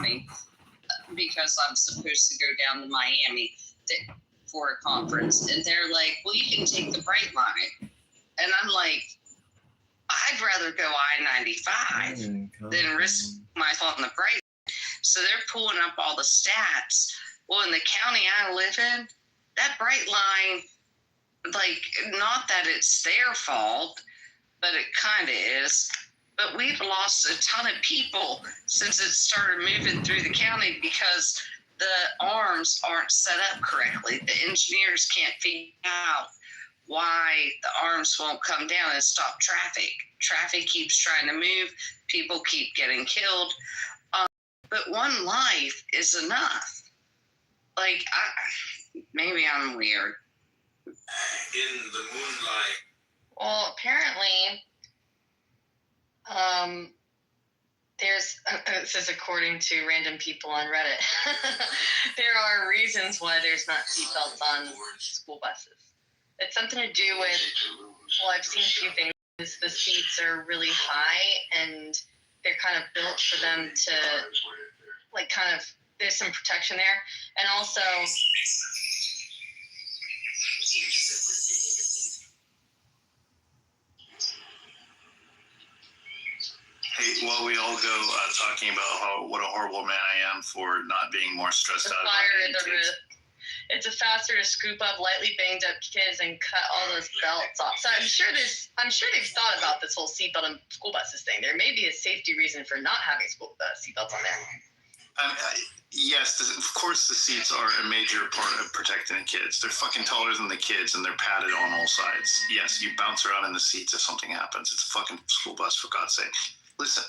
county because I'm supposed to go down to Miami for a conference. And they're like, well, you can take the Bright Line. And I'm like, I'd rather go I-95 than risk myself on the Bright Line. So they're pulling up all the stats. Well, in the county I live in, that Bright Line, like, not that it's their fault, but it kind of is. But we've lost a ton of people since it started moving through the county because the arms aren't set up correctly. The engineers can't figure out why the arms won't come down and stop traffic. Traffic keeps trying to move. People keep getting killed. But one life is enough. Like, maybe I'm weird. In the moonlight. Well, apparently, this is according to random people on Reddit. There are reasons why there's not seatbelts on school buses. It's something to do with, well, I've seen a few things. The seats are really high and they're kind of built for them to, like, kind of, there's some protection there. And also, hey, while we all go talking about what a horrible man I am for not being more stressed out about kids. It's faster to scoop up lightly banged up kids and cut all those belts off. So I'm sure they've thought about this whole seatbelt on school buses thing. There may be a safety reason for not having seatbelts on there. Yes, of course the seats are a major part of protecting the kids. They're fucking taller than the kids and they're padded on all sides. Yes, you bounce around in the seats if something happens. It's a fucking school bus, for God's sake. Listen,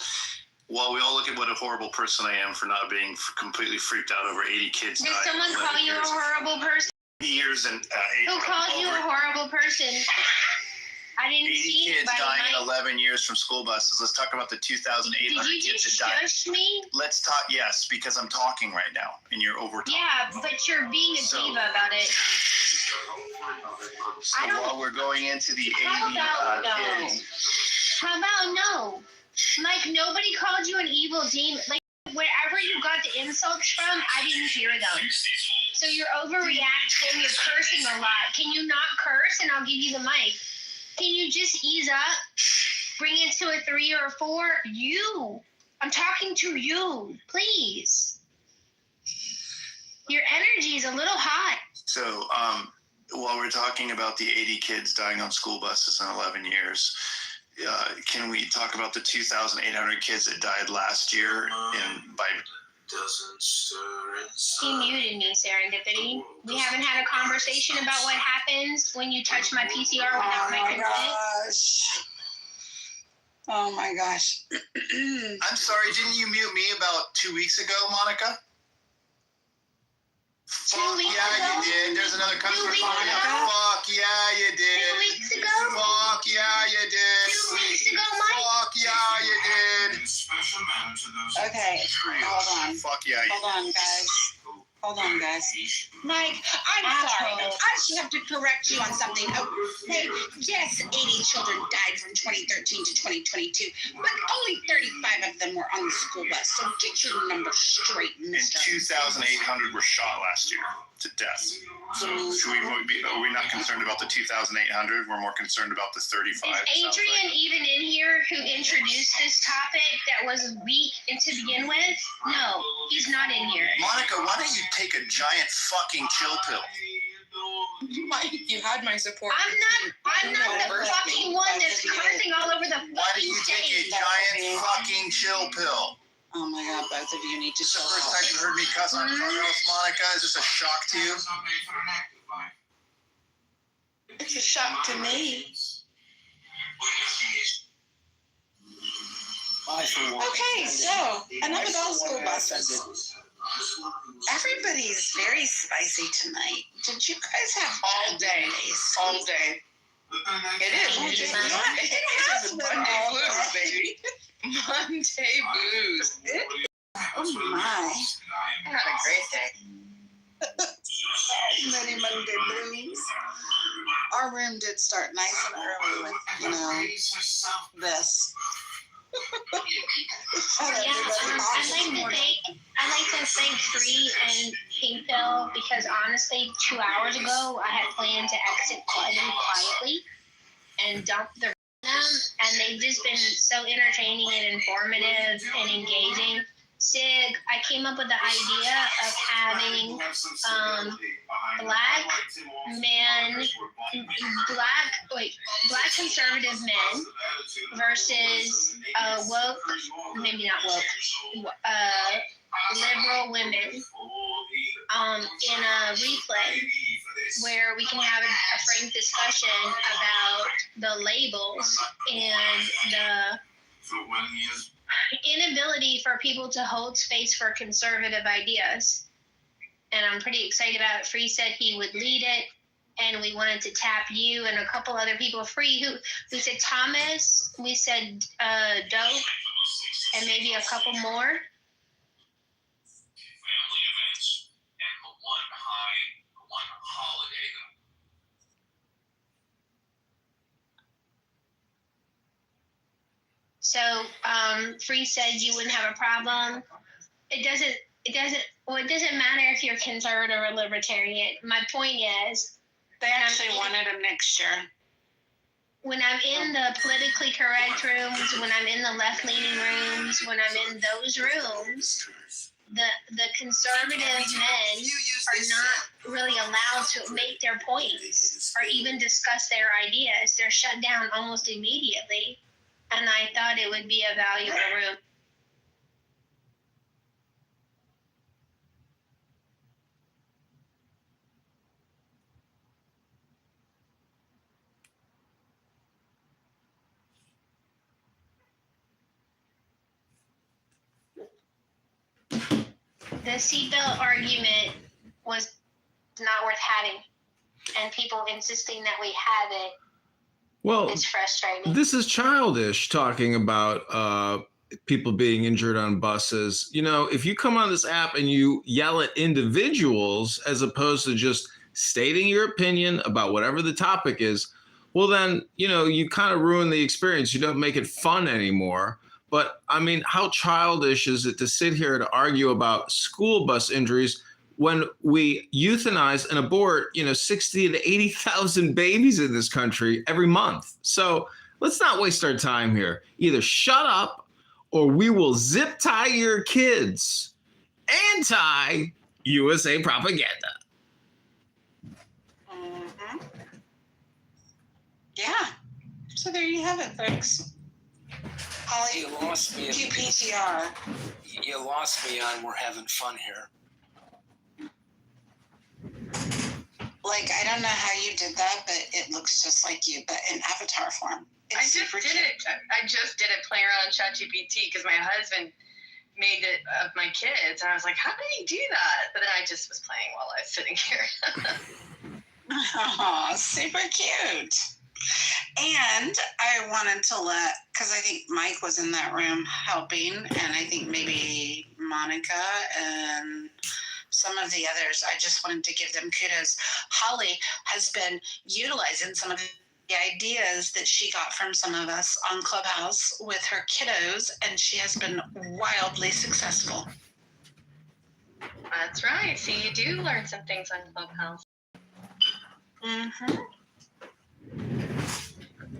while we all look at what a horrible person I am for not being completely freaked out over 80 kids dying. Did someone call you a horrible person? Years and who called you a horrible person? I didn't see 80 kids dying in 11 years from school buses. Let's talk about the 2,800 kids that died. Did you just shush me? Let's talk, yes, because I'm talking right now and you're over talking. Yeah, but you're being a diva about it. So while we're going into the 80 kids. How about no? Like, nobody called you an evil demon. Like, wherever you got the insults from, I didn't hear them. So you're overreacting, you're cursing a lot. Can you not curse and I'll give you the mic? Can you just ease up? Bring it to a 3 or a 4? You. I'm talking to you. Please. Your energy is a little hot. So, while we're talking about the 80 kids dying on school buses in 11 years, can we talk about the 2,800 kids that died last year by... He muted me, Serendipity. We haven't had a conversation about what happens when you touch my PCR without my consent. Oh my gosh. I'm sorry, didn't you mute me about 2 weeks ago, Monica? 2 weeks ago? Yeah, you did. There's another customer. Fuck yeah, you did. 2 weeks ago? Fuck yeah, you did. 2 weeks ago, Mike? Fuck yeah, you did. Okay, hold on. Fuck yeah, you did. Hold on, guys. Hold on, guys. Mike, I'm sorry. I just have to correct you on something. Okay, yes, 80 children died from 2013 to 2022, but only 35 of them were on the school bus. So get your numbers straight, mister. And 2,800 were shot last year to death. So are we not concerned about the 2,800? We're more concerned about the 35. Is Adrian even in here who introduced this topic that was weak to begin with? No, he's not in here. Monica, why don't you take a giant fucking chill pill? You had my support. I'm not the fucking one that's cursing all over the fucking Why don't you take a giant fucking chill pill? Oh my God, both of you need to chill out. This is the first time you heard me cuss on Clubhouse, Monica. Is this a shock to you? It's a shock to me. Okay, so enough about school buses. Everybody's very spicy tonight. Did you guys have all day? All day. It is. It has been Monday blues, baby. Monday blues. Oh my. I had a great day. Many Monday blues. Our room did start nice and early with, this. I Free and Pinkville because honestly, 2 hours ago, I had planned to exit quietly and dump the them, and they've just been so entertaining and informative and engaging. Sig, I came up with the idea of having black conservative men versus woke, maybe not woke, liberal women in a replay where we can have a frank discussion about the labels and the inability for people to hold space for conservative ideas. And I'm pretty excited about it. Free said he would lead it, and we wanted to tap you and a couple other people. Free, who said Thomas, we said Dope, and maybe a couple more. So Free said you wouldn't have a problem. It doesn't matter if you're conservative or libertarian. My point is, They actually wanted a mixture. when I'm in the politically correct rooms, when I'm in the left-leaning rooms, when I'm in those rooms, the conservative men are not really allowed to make their points or even discuss their ideas. They're shut down almost immediately. And I thought it would be a valuable room. The seatbelt argument was not worth having, and people insisting that we have it. Well, It's frustrating. this is childish talking about people being injured on buses. You know, if you come on this app and you yell at individuals as opposed to just stating your opinion about whatever the topic is, well, then, you know, you kind of ruin the experience. You don't make it fun anymore. But I mean, how childish is it to sit here to argue about school bus injuries when we euthanize and abort, 60 to 80,000 babies in this country every month? So let's not waste our time here. Either shut up or we will zip tie your kids. Anti-USA propaganda. Mm-hmm. Yeah. So there you have it, folks. Holly, You lost me. QPTR. You lost me on we're having fun here. Like, I don't know how you did that, but it looks just like you, but in avatar form. It's I just super did cute. it. I just did it playing around on ChatGPT because my husband made it of my kids, and I was like, "How did he do that?" But then I just was playing while I was sitting here. Oh, super cute. And I wanted to because I think Mike was in that room helping, and I think maybe Monica and some of the others. I just wanted to give them kudos. Holly has been utilizing some of the ideas that she got from some of us on Clubhouse with her kiddos, and she has been wildly successful. That's right. See, you do learn some things on Clubhouse. Mm-hmm.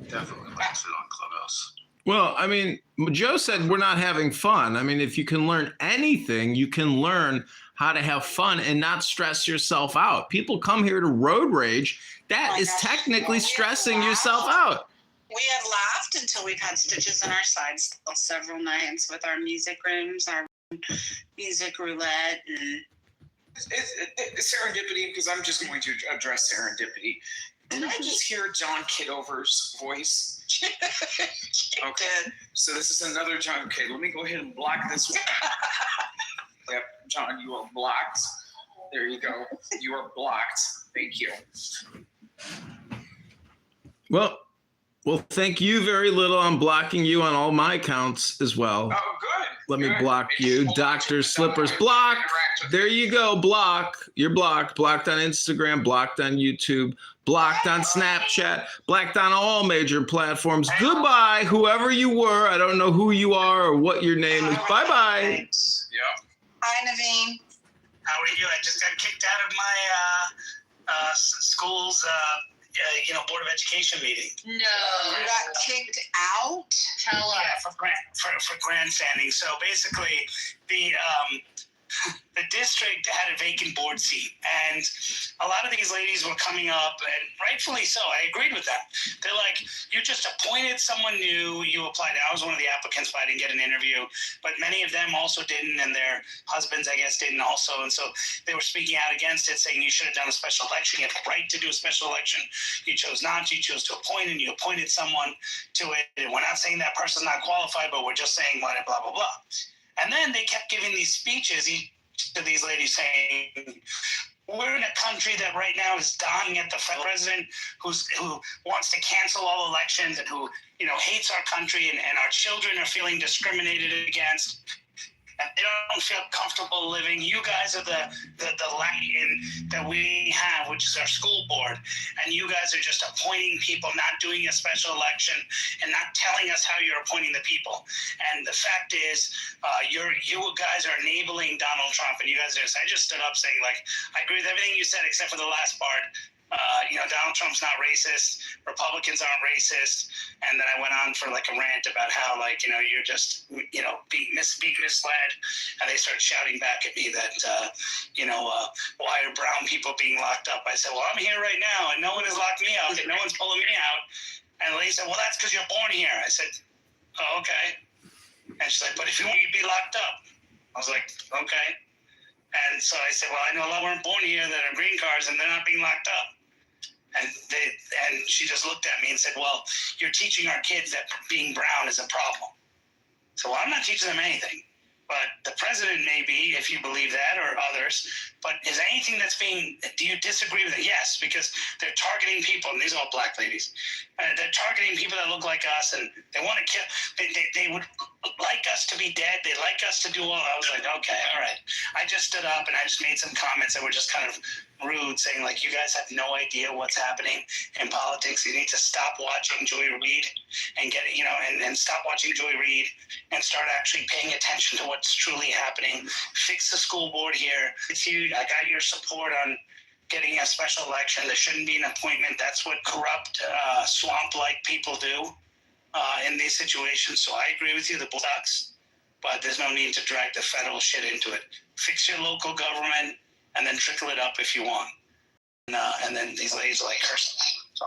Definitely likes it on Clubhouse. Well, I mean, Joe said we're not having fun. I mean, if you can learn anything, you can learn how to have fun and not stress yourself out. People come here to road rage. That is technically stressing yourself out. We have laughed until we've had stitches in our sides several nights with our music rooms, our music roulette, and It's serendipity, because I'm just going to address serendipity. Did I just hear John Kitover's voice? Okay, so this is another John. Okay, let me go ahead and block this one. Yep, John, you are blocked. There you go. You are blocked. Thank you. Well, thank you very little. I'm blocking you on all my accounts as well. Oh, good. Let me Good. block you. Dr. Slippers blocked. There you go. Block. You're blocked. Blocked on Instagram, blocked on YouTube, blocked on Snapchat, blocked on all major platforms. Goodbye, whoever you were. I don't know who you are or what your name is. Bye-bye. Yep. hi, Naveen. How are you? I just got kicked out of my school's, Board of Education meeting. No. You got kicked out? Tell us. Yeah, for grandstanding. So basically, the district had a vacant board seat, and a lot of these ladies were coming up, and rightfully so. I agreed with them. They're like, you just appointed someone new, you applied. I was one of the applicants, but I didn't get an interview. But many of them also didn't, and their husbands, I guess, didn't also. And so they were speaking out against it, saying you should have done a special election. You have the right to do a special election. You chose not to. You chose to appoint, and you appointed someone to it. And we're not saying that person's not qualified, but we're just saying blah, blah, blah, blah. And then they kept giving these speeches to these ladies saying, we're in a country that right now is dying at the federal president who wants to cancel all elections and who, hates our country, and our children are feeling discriminated against. And they don't feel comfortable living. You guys are the light that we have, which is our school board. And you guys are just appointing people, not doing a special election, and not telling us how you're appointing the people. And the fact is, you guys are enabling Donald Trump. And you guys are. I just stood up saying, I agree with everything you said except for the last part. Donald Trump's not racist. Republicans aren't racist. And then I went on for a rant about how you're just being misled. And they started shouting back at me that why are brown people being locked up? I said, well, I'm here right now, and no one has locked me out, and no one's pulling me out. And the lady said, well, that's because you're born here. I said, oh, okay. And she's like, but if you want, you'd be locked up. I was like, okay. And so I said, well, I know a lot weren't born here that are green cards, and they're not being locked up. And she just looked at me and said, well, you're teaching our kids that being brown is a problem. So, well, I'm not teaching them anything. But the president may be, if you believe that, or others. But is anything do you disagree with it? Yes, because they're targeting people, and these are all black ladies. They're targeting people that look like us, and they want to kill. They would like us to be dead. They like us to do all. I was like, okay, all right. I just stood up and I just made some comments that were just kind of rude, saying you guys have no idea what's happening in politics. You need to stop watching Joy Reid and get it, and stop watching Joy Reid and start actually paying attention to what's truly happening. Fix the school board here. It's huge. I got your support on getting a special election. There shouldn't be an appointment. That's what corrupt, swamp-like people do in these situations. So I agree with you. The bull sucks, but there's no need to drag the federal shit into it. Fix your local government, and then trickle it up if you want. And then these ladies are cursing,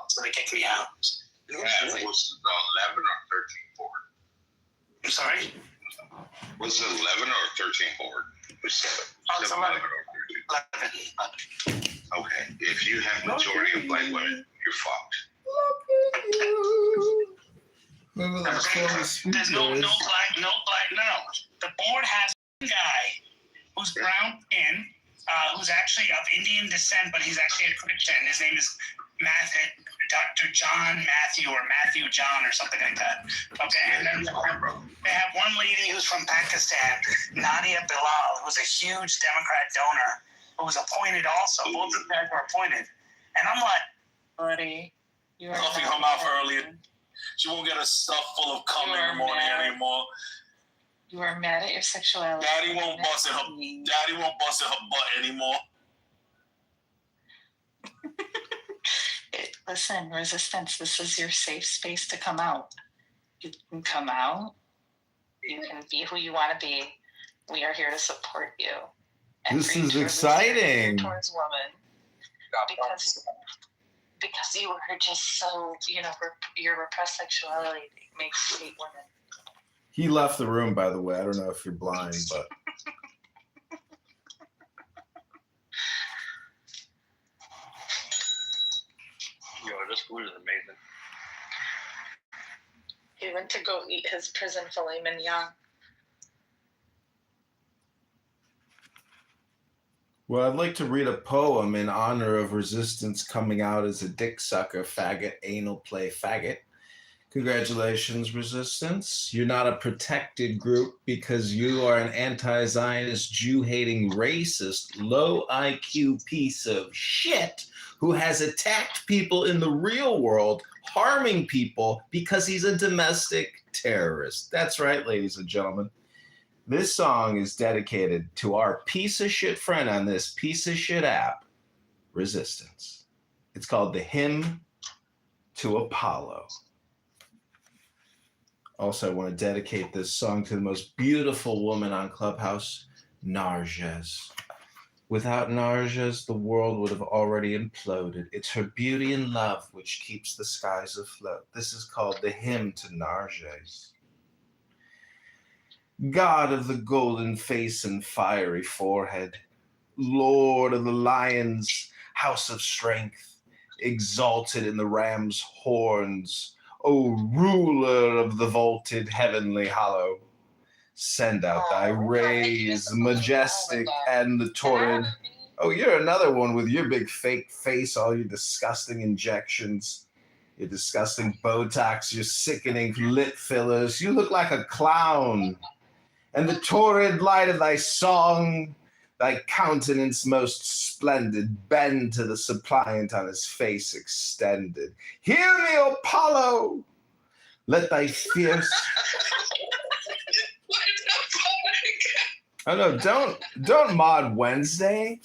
so they kick me out. Yeah, what's the 11 or 13 board? I'm sorry? Was it 11 or 13 board? It's 11. 11 or 13. Okay, if you have majority of black women, you're fucked. Look at you. Remember that There's no black. No. The board has a guy who's brown skin, who's actually of Indian descent, but he's actually a Christian. His name is Dr. John Matthew or Matthew John or something like that. Okay, and then they have one lady who's from Pakistan, Nadia Bilal, who's a huge Democrat donor, who was appointed also. Both of them were appointed. And I'm like, Buddy, you are Coffee come out earlier. She won't get her stuff full of cum in the morning anymore. You are mad at your sexuality. Daddy won't bust in her butt anymore. Listen, resistance, this is your safe space to come out. You can come out. You can be who you want to be. We are here to support you. This is exciting. Towards women. Because you are just so, your repressed sexuality makes you hate women. He left the room, by the way. I don't know if you're blind, but. Yo, this food is amazing. He went to go eat his prison filet mignon. Well, I'd like to read a poem in honor of resistance coming out as a dick sucker, faggot, anal play faggot. Congratulations, resistance. You're not a protected group because you are an anti-Zionist, Jew-hating, racist, low IQ piece of shit who has attacked people in the real world, harming people because he's a domestic terrorist. That's right, ladies and gentlemen. This song is dedicated to our piece of shit friend on this piece of shit app, Resistance. It's called The Hymn to Apollo. Also, I want to dedicate this song to the most beautiful woman on Clubhouse, Narges. Without Narges, the world would have already imploded. It's her beauty and love which keeps the skies afloat. This is called The Hymn to Narges. God of the golden face and fiery forehead, Lord of the lions, house of strength, exalted in the ram's horns, O ruler of the vaulted heavenly hollow, send out thy rays, majestic and the torrid. Oh, you're another one with your big fake face, all your disgusting injections, your disgusting Botox, your sickening lip fillers. You look like a clown. And the torrid light of thy song, thy countenance most splendid, bend to the suppliant on his face extended. Hear me, Apollo! Let thy fierce... Oh no, don't mod Wednesday.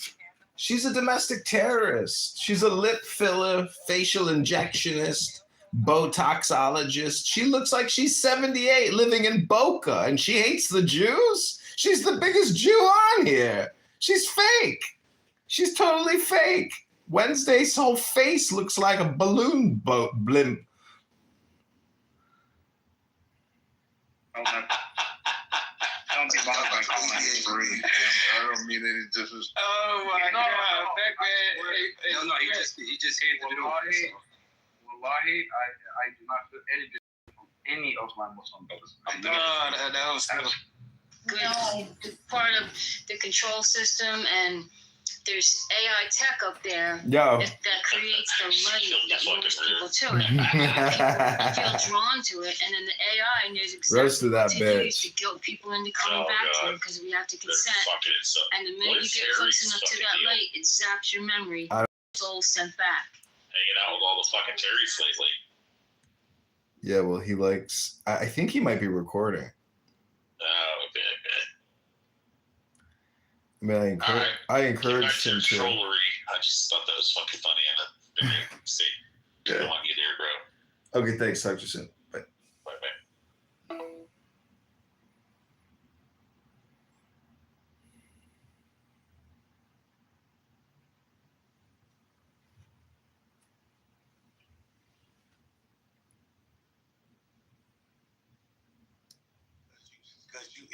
She's a domestic terrorist. She's a lip filler, facial injectionist, Botoxologist. She looks like she's 78 living in Boca and she hates the Jews. She's the biggest Jew on here. She's fake. She's totally fake. Wednesday's whole face looks like a balloon blimp. Don't be bothered by comments. I don't mean any disrespect. Oh my God. No, he just handed it over. Wallahi, I do not feel any different from any of my Muslim brothers. That was good part of the control system, and there's AI tech up there Yo. that creates the light that moves people to it. People feel drawn to it, and then the AI knows exactly that what to use bitch. to guilt people into coming back to it because we have to consent. And the minute you get close enough to that light, it zaps your memory. Soul sent back. Hanging out with all the fucking Terrys lately. Yeah, well, he likes... I think he might be recording. Oh, okay. I mean, I encouraged him to. Trollery. I just thought that was fucking funny, and then see, I don't want you there, bro. Okay, thanks. Talk to you soon. Bye. Bye.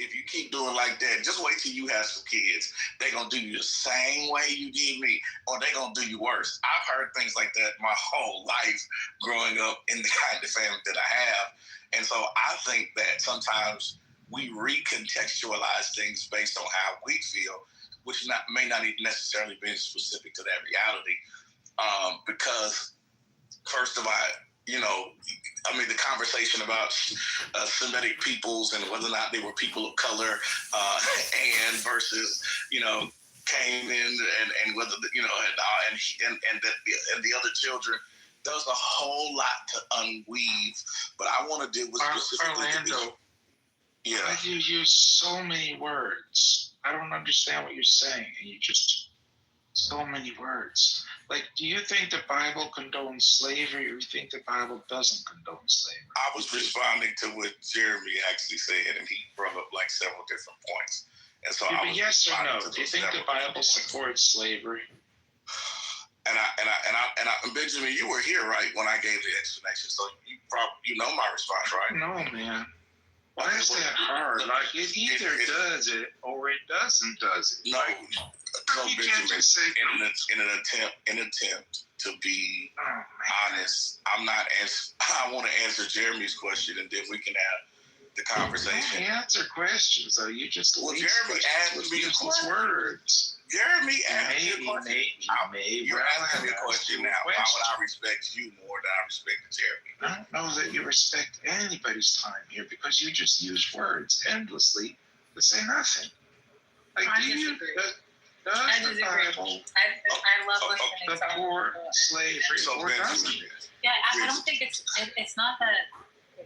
If you keep doing like that, just wait till you have some kids. They're going to do you the same way you did me, or they're going to do you worse. I've heard things like that my whole life growing up in the kind of family that I have. And so I think that sometimes we recontextualize things based on how we feel, which may not even necessarily be specific to that reality. Because first of all, the conversation about Semitic peoples and whether or not they were people of color, and versus, Canaan and whether, and the other children, there's a whole lot to unweave. But I want to deal with specifically Orlando, yeah. you use so many words. I don't understand what you're saying. And you just so many words. Like, do you think the Bible condones slavery, or do you think the Bible doesn't condone slavery? I was responding to what Jeremy actually said, and he brought up like several different points. And so Yeah, I but was yes or no? responding to Do you those think the several Bible different points. supports slavery? And Benjamin, you were here, right, when I gave the explanation. So you know my response, right? No, man. Why is that hard? Like, it either does it or it doesn't does it. No, You can't Benjamin, just say, in an attempt to be honest, I want to answer Jeremy's question, and then we can have the conversation. You answer questions, though. You just Jeremy asked me words. Jeremy asked me a question. You're asking me a question now. Why would I respect you more than I respect Jeremy? I don't know that you respect anybody's time here because you just use words endlessly to say nothing. Like, I do you? disagree. Does I the disagree. Bible I love listening to support slavery So or doesn't Benjamin, it? Yeah, I don't think it's not that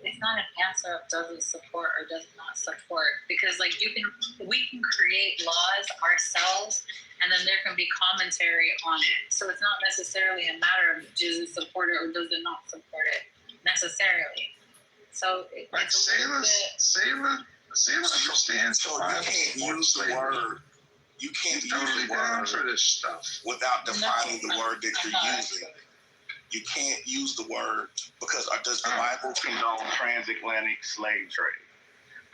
it's not an answer of does it support or does it not support, because like we can create laws ourselves, and then there can be commentary on it. So it's not necessarily a matter of does it support it or does it not support it necessarily. So Like it's a little bit. Sailor understands the So Bible. you can't use the word. You can't use Totally the down word for this stuff. without defining the word that I'm you're not. using. You can't use the word because does the Oh. Bible Condone transatlantic slave trade.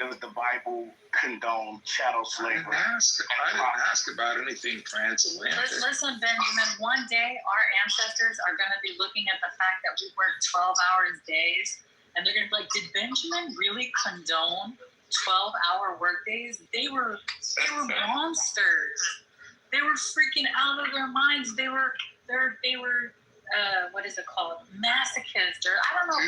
Does the Bible condone chattel I slavery? didn't ask about anything transatlantic. Listen, Benjamin, one day our ancestors are going to be looking at the fact that we work 12-hour days, and they're going to be like, did Benjamin really condone 12-hour workdays? They were monsters. They were freaking out of their minds. They were what is it called? Masochists, or I don't know.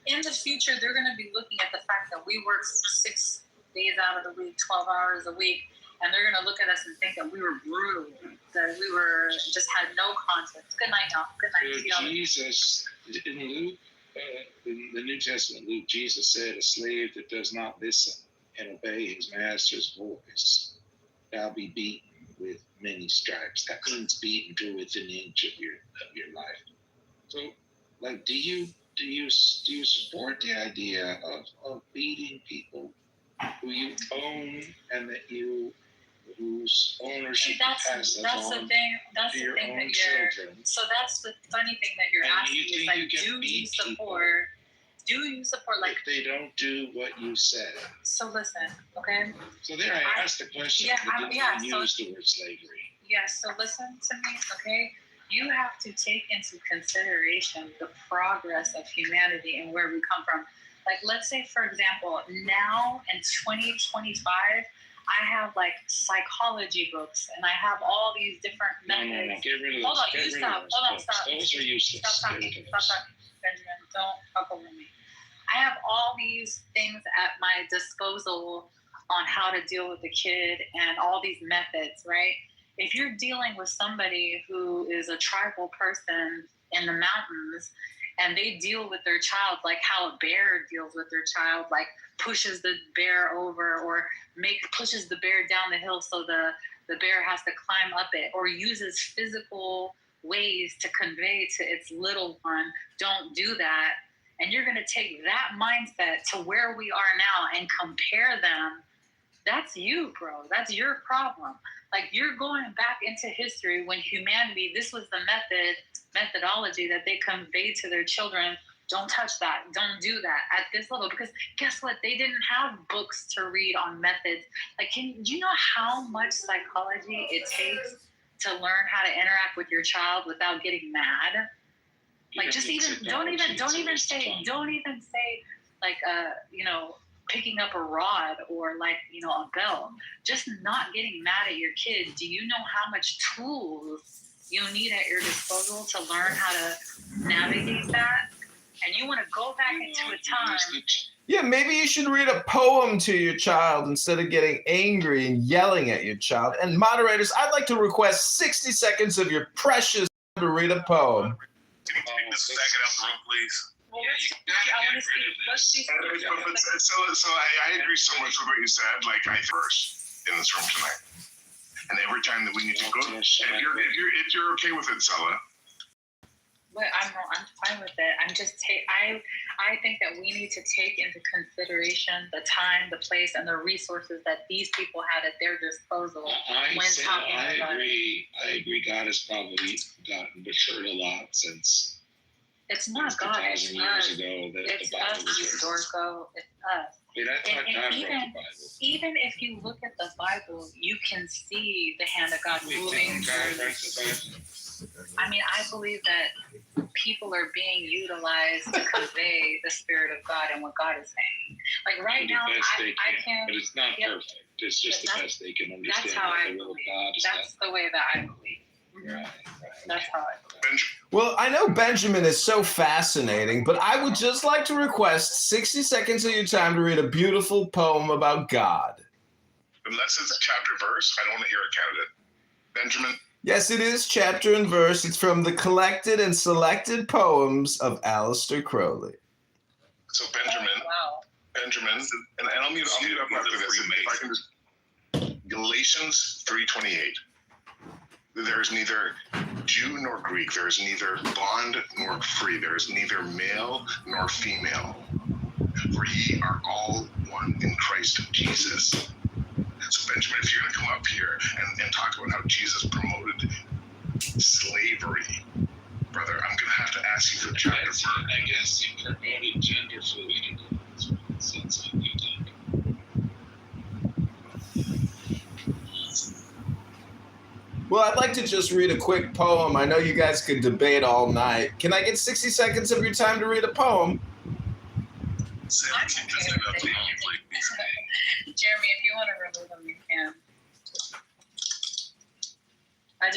In the future, they're going to be looking at the fact that we work 6 days out of the week, 12 hours a week, and they're going to look at us and think that we were brutal, that we were just had no conscience. Good night, y'all. Good night. Jesus, in Luke, in the New Testament, Luke, Jesus said, "A slave that does not listen and obey his master's voice shall be beaten with many stripes." That means beaten to within an inch of your life. So, like, do you support the idea of beating people who you own and whose ownership passes that's on the thing. That's to the your thing own that you're. children? So that's the funny thing that you're And asking you is think like, you can do you beat people support? Do you support like? If they don't do what you said. So listen, okay. So there, I asked the question. Yeah, but didn't yeah, even so- use the word slavery. Yes, so listen to me, okay? You have to take into consideration the progress of humanity and where we come from. Like, let's say, for example, now in 2025, I have like psychology books and I have all these different methods. No, get rid of those. Hold on, Get you rid of stop. those Hold on, books. stop. Those are useless. Stop Get talking. rid of Stop those. talking. Benjamin, don't talk over me. I have all these things at my disposal on how to deal with the kid and all these methods, right? If you're dealing with somebody who is a tribal person in the mountains and they deal with their child like how a bear deals with their child, like pushes the bear over or pushes the bear down the hill so the bear has to climb up it, or uses physical ways to convey to its little one, don't do that. And you're going to take that mindset to where we are now and compare them. That's you, bro. That's your problem. Like, you're going back into history when humanity, this was the methodology that they conveyed to their children. Don't touch that. Don't do that at this level. Because guess what? They didn't have books to read on methods. Like, do you know how much psychology it takes to learn how to interact with your child without getting mad? Like, just don't even say like, picking up a rod or like, a bell. Just not getting mad at your kid. Do you know how much tools you need at your disposal to learn how to navigate that? And you want to go back into a time. Yeah, maybe you should read a poem to your child instead of getting angry and yelling at your child. And moderators, I'd like to request 60 seconds of your precious time to read a poem. Can you take this second out the room, please? Well, I want to see. Let's see. So I agree so much with what you said. Like, I first in this room tonight, and every time that we need to go, if you're okay with it, Sella. But I'm fine with it. I'm just I think that we need to take into consideration the time, the place, and the resources that these people had at their disposal when talking about it. I agree. God has probably gotten matured a lot since. It's not God. It's 2,000 years us. ago that It's the Bible us, was written. Dorco. It's us. Wait, I thought And God wrote even, the Bible. even if you look at the Bible, you can see the hand of God Wait, moving. didn't God write the Bible? I mean, I believe that people are being utilized to convey the Spirit of God and what God is saying. Like right The now, best they I can, can't. but it's not Yep. perfect. It's just the best they can understand. That's how I the will of believe. God is That's the way that I believe. Right. That's how I believe. Well, I know Benjamin is so fascinating, but I would just like to request 60 seconds of your time to read a beautiful poem about God. Unless it's chapter verse, I don't want to hear a candidate. Benjamin. Yes, it is chapter and verse. It's from the collected and selected poems of Aleister Crowley. So Benjamin, and I'll mute up after this. If I can just, Galatians 3:28. There is neither Jew nor Greek. There is neither bond nor free. There is neither male nor female. For ye are all one in Christ Jesus. So Benjamin, if you're going to come up here and talk about how Jesus promoted slavery, brother, I'm going to have to ask you for chapter verse. I guess he promoted gender fluidity. That's what it sounds like you did. Well, I'd like to just read a quick poem. I know you guys could debate all night. Can I get 60 seconds of your time to read a poem? Jeremy, if you want to remove them, you can. I'm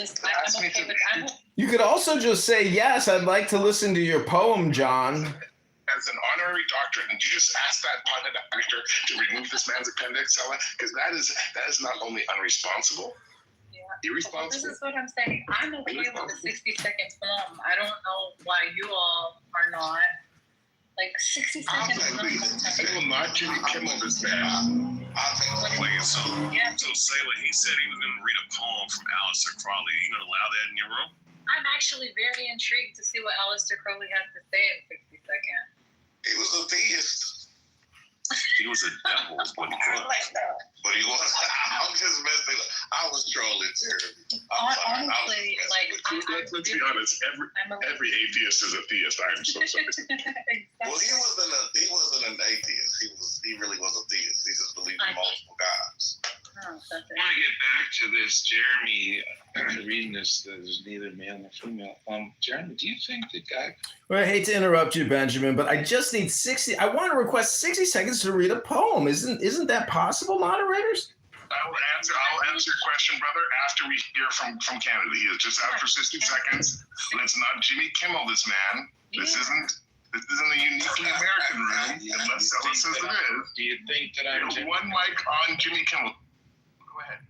okay with. You could also just say, yes, I'd like to listen to your poem, John. As an honorary doctorate, and you just ask that pundit doctor to remove this man's appendix, because that is not only unresponsible, irresponsible. This is what I'm saying. I'm okay with the 60-second poem. I don't know why you all are not. Like 60 seconds. I will not Jimmy Kimmel this man. So Sailor, he said he was going to read a poem from Aleister Crowley. Are you going to allow that in your room? I'm actually very intrigued to see what Aleister Crowley has to say in 60 seconds. He was a theist. He was a devil, is what he was. But he was. I'm just messing. I was trolling, Jeremy. Honestly, let's be honest. Every atheist is a theist. I'm so sorry. Well, he wasn't an atheist. He really was a theist. He just believed in multiple gods. I want to get back to this, Jeremy. After reading this, there's neither male nor female. Jeremy, do you think the guy? Well, I hate to interrupt you, Benjamin, but I just need 60. I want to request 60 seconds to read a poem. Isn't that possible, moderators? I'll answer your question, brother, after we hear from Canada. He is just out for 60 seconds. Let's not Jimmy Kimmel this man. This isn't a uniquely American room, unless Stella says it is. Do you think that I'm one mic on Jimmy Kimmel? Go ahead.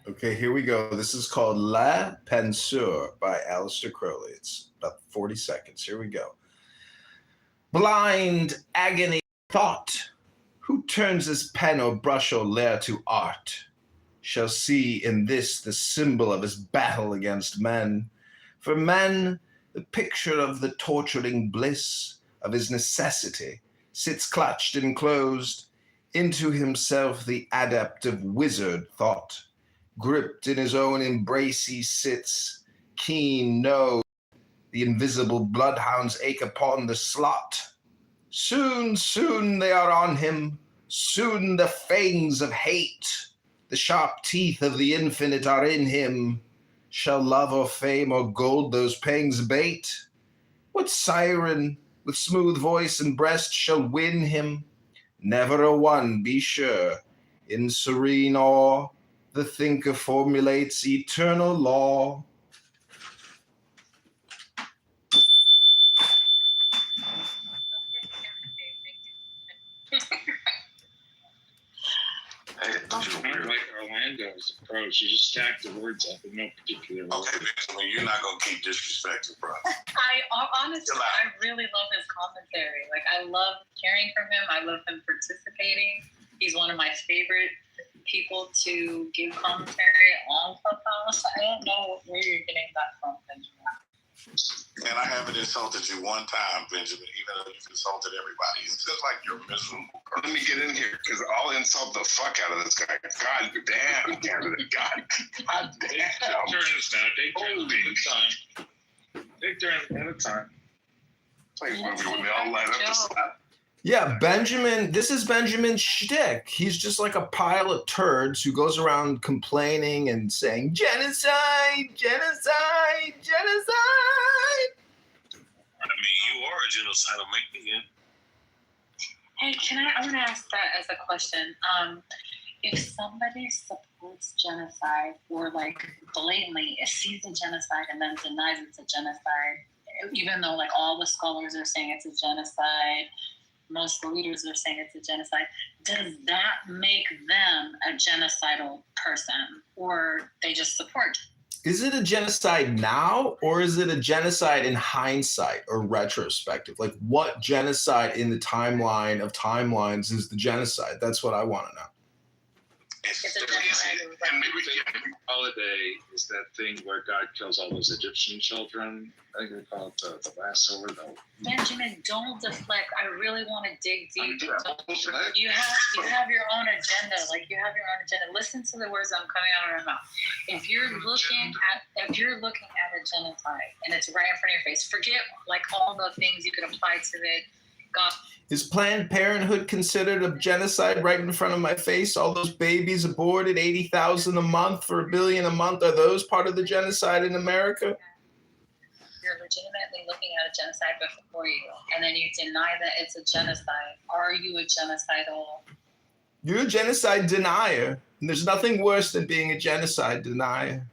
Okay, here we go. This is called La Pensure by Aleister Crowley. It's about 40 seconds. Here we go. Blind agony thought, who turns his pen or brush or lair to art, shall see in this the symbol of his battle against men. For men, the picture of the torturing bliss of his necessity sits clutched and closed. Into himself the adept of wizard thought, gripped in his own embrace he sits, keen nose, the invisible bloodhounds ache upon the slot. Soon, soon they are on him, soon the fangs of hate, the sharp teeth of the infinite are in him. Shall love or fame or gold those pangs bait? What siren with smooth voice and breast shall win him? Never a one, be sure. In serene awe, the thinker formulates eternal law. Like Orlando's approach, you just stack the words up in no particular order. Okay, Benjamin, you're not gonna keep disrespecting, bro. Honestly, I really love his commentary. Like, I love hearing from him. I love him participating. He's one of my favorite people to give commentary on Clubhouse. I don't know where you're getting that from, Benjamin. And I haven't insulted you one time, Benjamin, even though you've insulted everybody. It's just like you're miserable. Let me get in here, because I'll insult the fuck out of this guy. God damn, Canada. God damn. Take turns now. Take turns at a time. Take turns at a time. Please, when they all line up to slap. Yeah, Benjamin, this is Benjamin's shtick. He's just like a pile of turds who goes around complaining and saying, genocide, genocide, genocide. I mean, you are a genocidal maniac. Hey, I want to ask that as a question. If somebody supports genocide or like blatantly sees a genocide and then denies it's a genocide, even though like all the scholars are saying it's a genocide, most leaders are saying it's a genocide, does that make them a genocidal person, or they just support? Is it a genocide now, or is it a genocide in hindsight or retrospective? Like, what genocide in the timeline of timelines is the genocide? That's what I want to know. And maybe we can. Holiday is that thing where God kills all those Egyptian children. I think we call it the Passover, though. Benjamin, don't deflect. I really want to dig deep. Deflect? You have your own agenda. Like, you have your own agenda. Listen to the words that I'm coming out of my mouth. If you're looking at a genocide and it's right in front of your face, forget like all the things you could apply to it. God. Is Planned Parenthood considered a genocide right in front of my face? All those babies aborted, 80,000 a month for $1 billion a month. Are those part of the genocide in America? You're legitimately looking at a genocide before you, and then you deny that it's a genocide. Are you a genocidal? You're a genocide denier, and there's nothing worse than being a genocide denier.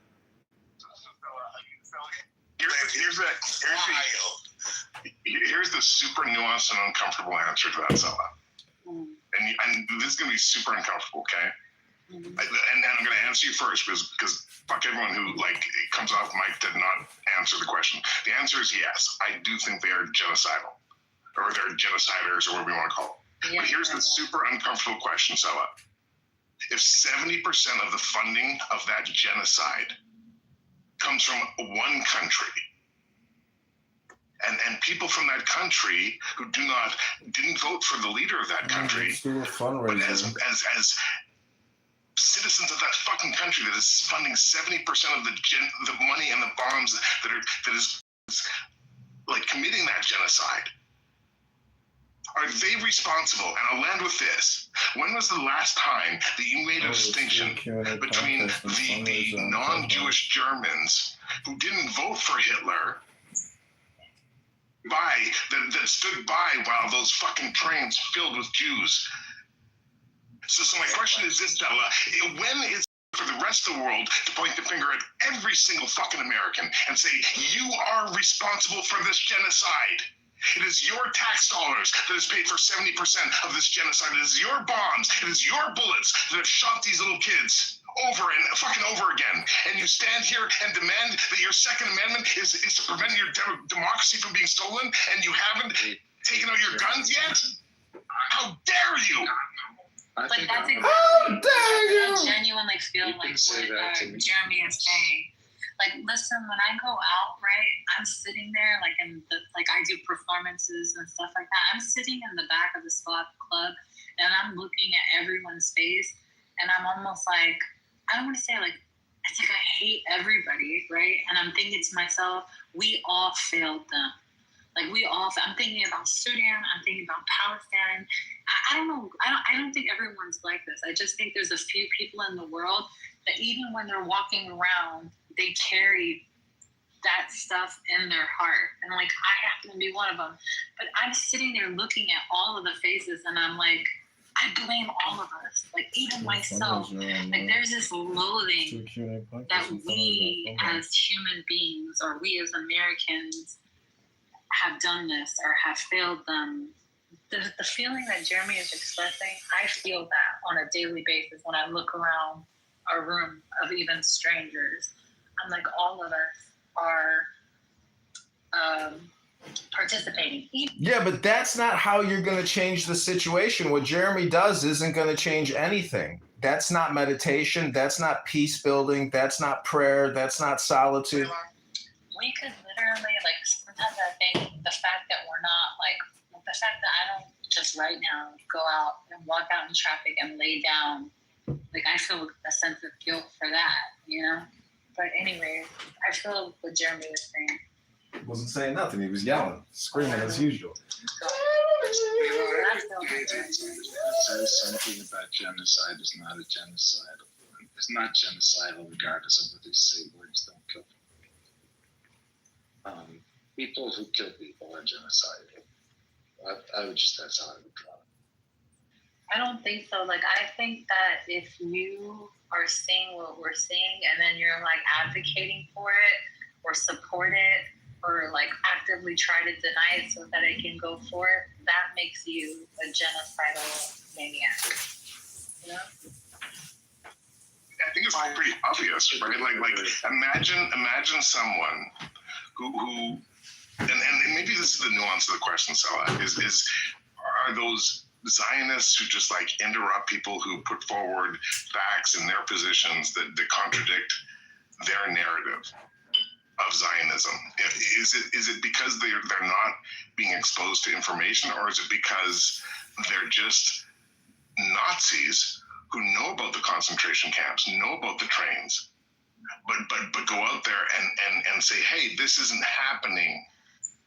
Here's the super nuanced and uncomfortable answer to that, Sella. And this is going to be super uncomfortable, okay? And I'm going to answer you first because fuck everyone who comes off mic did not answer the question. The answer is yes. I do think they are genocidal, or they're genociders, or whatever you want to call them. But here's the super uncomfortable question, Sella. If 70% of the funding of that genocide comes from one country, and people from that country who didn't vote for the leader of that country, but as citizens of that fucking country that is funding 70% of the money and the bombs that is committing that genocide, are they responsible? And I'll land with this. When was the last time that you made a distinction between the non-Jewish Germans who didn't vote for Hitler that stood by while those fucking trains filled with Jews? So my question is this, Della. When is for the rest of the world to point the finger at every single fucking American and say, you are responsible for this genocide? It is your tax dollars that has paid for 70% of this genocide. It is your bombs. It is your bullets that have shot these little kids over and fucking over again. And you stand here and demand that your Second Amendment is to prevent your democracy from being stolen, and you haven't taken out your guns yet? How dare you? That's exactly how dare you? I genuinely feel like what Jeremy is saying. Like, listen, when I go out, right, I'm sitting there, I do performances and stuff like that. I'm sitting in the back of the squad club, and I'm looking at everyone's face, and I'm almost like, I don't want to say it's like I hate everybody, right? And I'm thinking to myself, we all failed them. I'm thinking about Sudan, I'm thinking about Palestine. I don't know, I don't think everyone's like this. I just think there's a few people in the world that even when they're walking around, they carry that stuff in their heart. And I happen to be one of them. But I'm sitting there looking at all of the faces, and I'm like, I blame all of us, even myself. There's this loathing that we as human beings, or we as Americans, have done this or have failed them. The feeling that Jeremy is expressing, I feel that on a daily basis when I look around a room of even strangers. I'm like, all of us are participating. Yeah, but that's not how you're going to change the situation. What Jeremy does isn't going to change anything. That's not meditation. That's not peace building. That's not prayer. That's not solitude. We could literally, sometimes I think the fact that we're not, the fact that I don't just right now go out and walk out in traffic and lay down, I feel a sense of guilt for that, you know? But anyway, I feel what Jeremy was saying. He wasn't saying nothing. He was yelling, screaming as usual. Something about genocide is not a genocidal. It's not genocidal regardless of whether you say words don't kill people. People who kill people are genocidal. That's how I would draw it. I don't think so. I think that if you are seeing what we're seeing and then you're advocating for it or support it or actively try to deny it so that it can go forward, that makes you a genocidal maniac. You know? I think it's pretty obvious, right? Imagine someone who and maybe this is the nuance of the question, Salah, is are those Zionists who just like interrupt people who put forward facts and their positions that contradict their narrative of Zionism? Is it because they're not being exposed to information, or is it because they're just Nazis who know about the concentration camps, know about the trains, but go out there and say, hey, this isn't happening.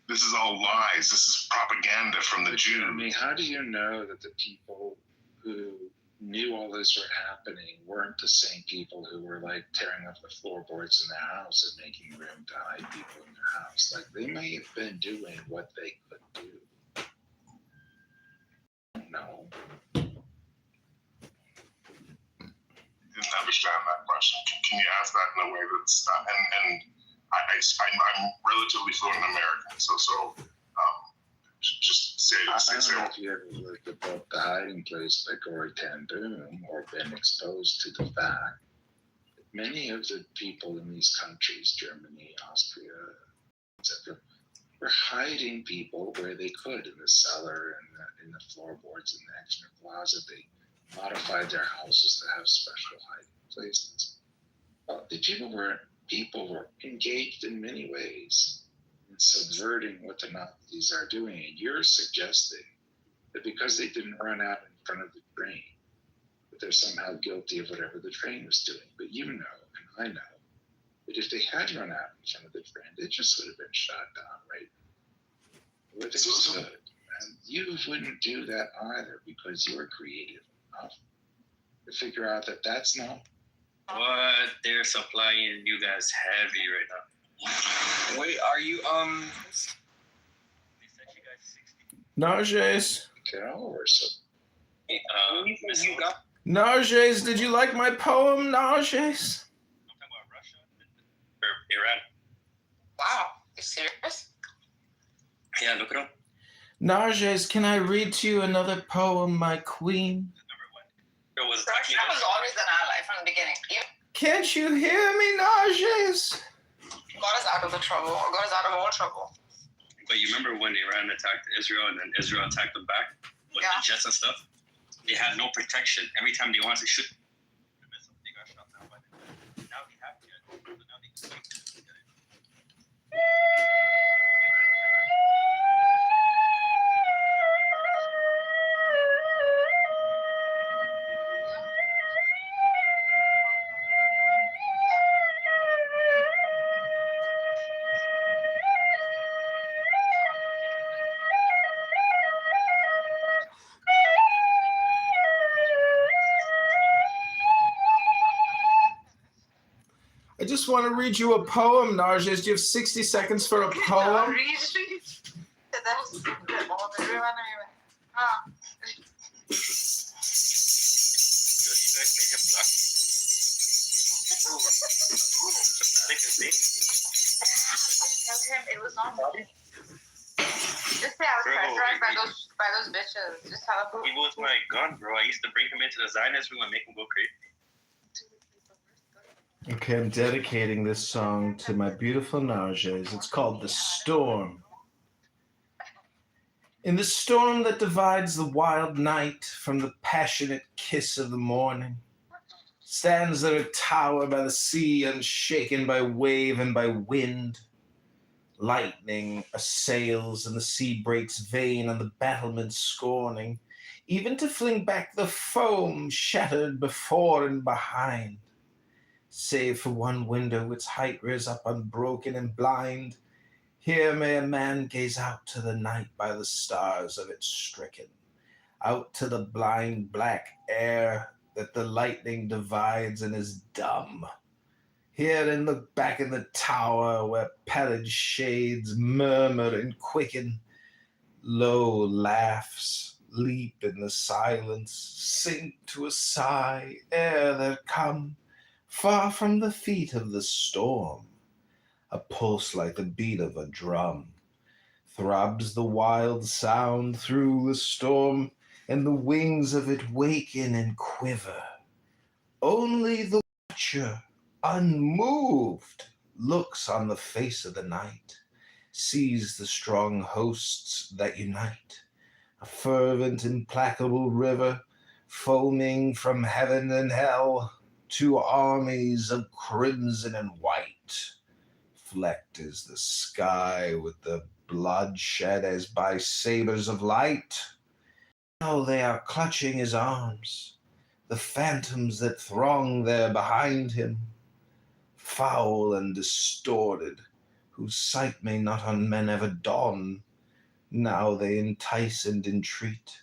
This is all lies. This is propaganda from the Jews. I mean, how do you know that the people who knew all this were happening weren't the same people who were like tearing up the floorboards in their house and making room to hide people in their house? Like, they may have been doing what they could do. No. Didn't understand that question. Can you ask that in a way that's and I'm relatively fluent in American, so just say it. I don't know if you ever looked about the hiding place by Corrie ten Boom or been exposed to the fact that many of the people in these countries, Germany, Austria, etc., were hiding people where they could, in the cellar, in the floorboards, in the extra closet. They modified their houses to have special hiding places. People were engaged in many ways in subverting what the Nazis are doing. And you're suggesting that because they didn't run out in front of the train, that they're somehow guilty of whatever the train was doing. But you know, and I know, that if they had run out in front of the train, they just would have been shot down, right? Where they stood. And you wouldn't do that either, because you're creative enough to figure out that that's not What? They're supplying you guys heavy right now. Wait, are you Narges. get over? So you got Narges, did you like my poem, Narges? I'm talking about Russia or Iran. Wow, you serious? Yeah, look it up. Narges, can I read to you another poem, my queen? It was Russia was always an ally from the beginning. Can't you hear me, Narges? Got us out of the trouble, or got us out of all trouble. But you remember when Iran attacked Israel and then Israel attacked them back with the jets and stuff? They had no protection. Every time they wanted to shoot the missile, they got shot down by them. Now they have jets. So now they can shoot. I just want to read you a poem, Narges. Do you have 60 seconds for a poem? It was not funny. Just say I was pressurized by those bitches. Just tell them. He was my gun, bro. I used to bring him into the Zionist room and make him go crazy. Okay, I'm dedicating this song to my beautiful Narges. It's called The Storm. In the storm that divides the wild night from the passionate kiss of the morning, stands there a tower by the sea, unshaken by wave and by wind. Lightning assails and the sea breaks vain on the battlements scorning, even to fling back the foam shattered before and behind. Save for one window, its height rears up unbroken and blind. Here may a man gaze out to the night by the stars of it stricken, out to the blind black air that the lightning divides and is dumb. Here and look back in the tower where pallid shades murmur and quicken. Low laughs leap in the silence, sink to a sigh ere there come, far from the feet of the storm, a pulse like the beat of a drum. Throbs the wild sound through the storm, and the wings of it waken and quiver. Only the nature, unmoved, looks on the face of the night, sees the strong hosts that unite, a fervent, implacable river, foaming from heaven and hell, two armies of crimson and white, flecked is the sky with the bloodshed as by sabers of light. Now they are clutching his arms, the phantoms that throng there behind him, foul and distorted, whose sight may not on men ever dawn. Now they entice and entreat,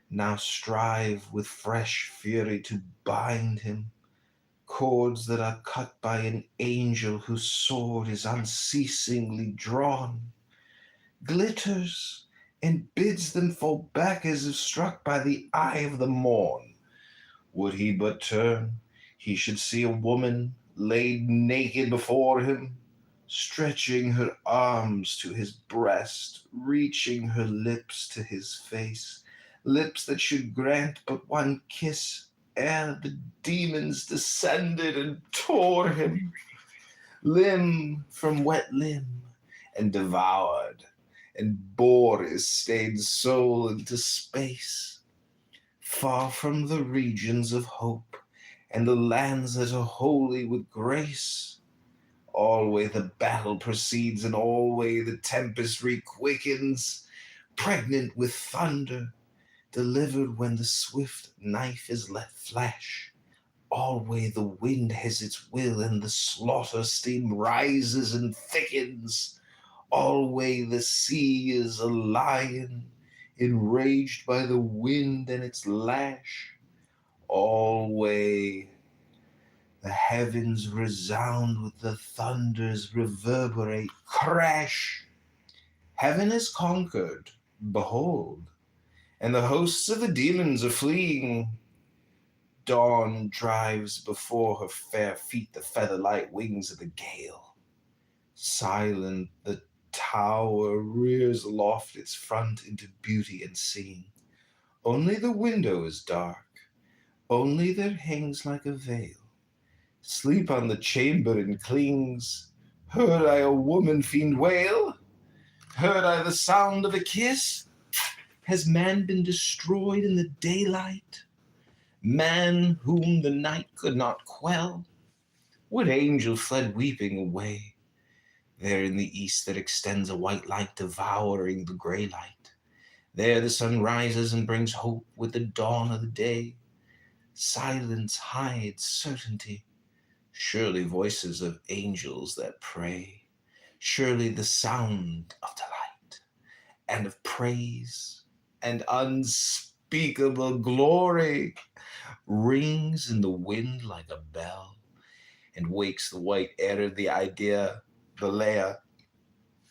now strive with fresh fury to bind him, cords that are cut by an angel whose sword is unceasingly drawn, glitters and bids them fall back as if struck by the eye of the morn. Would he but turn, he should see a woman laid naked before him, stretching her arms to his breast, reaching her lips to his face, lips that should grant but one kiss ere the demons descended and tore him, limb from wet limb, and devoured, and bore his stained soul into space, far from the regions of hope and the lands that are holy with grace. Alway the battle proceeds, and alway the tempest requickens, pregnant with thunder, delivered when the swift knife is let flash. Alway the wind has its will, and the slaughter steam rises and thickens. Alway the sea is a lion, enraged by the wind and its lash. Alway the heavens resound with the thunders, reverberate, crash. Heaven is conquered, behold, and the hosts of the demons are fleeing. Dawn drives before her fair feet the feather-light wings of the gale. Silent the tower rears aloft its front into beauty unseen. Only the window is dark, only there hangs like a veil. Sleep on the chamber and clings. Heard I a woman fiend wail? Heard I the sound of a kiss? Has man been destroyed in the daylight? Man whom the night could not quell? What angel fled weeping away? There in the east there extends a white light devouring the gray light. There the sun rises and brings hope with the dawn of the day. Silence hides certainty. Surely voices of angels that pray. Surely the sound of delight and of praise and unspeakable glory rings in the wind like a bell and wakes the white air of the idea, the layer.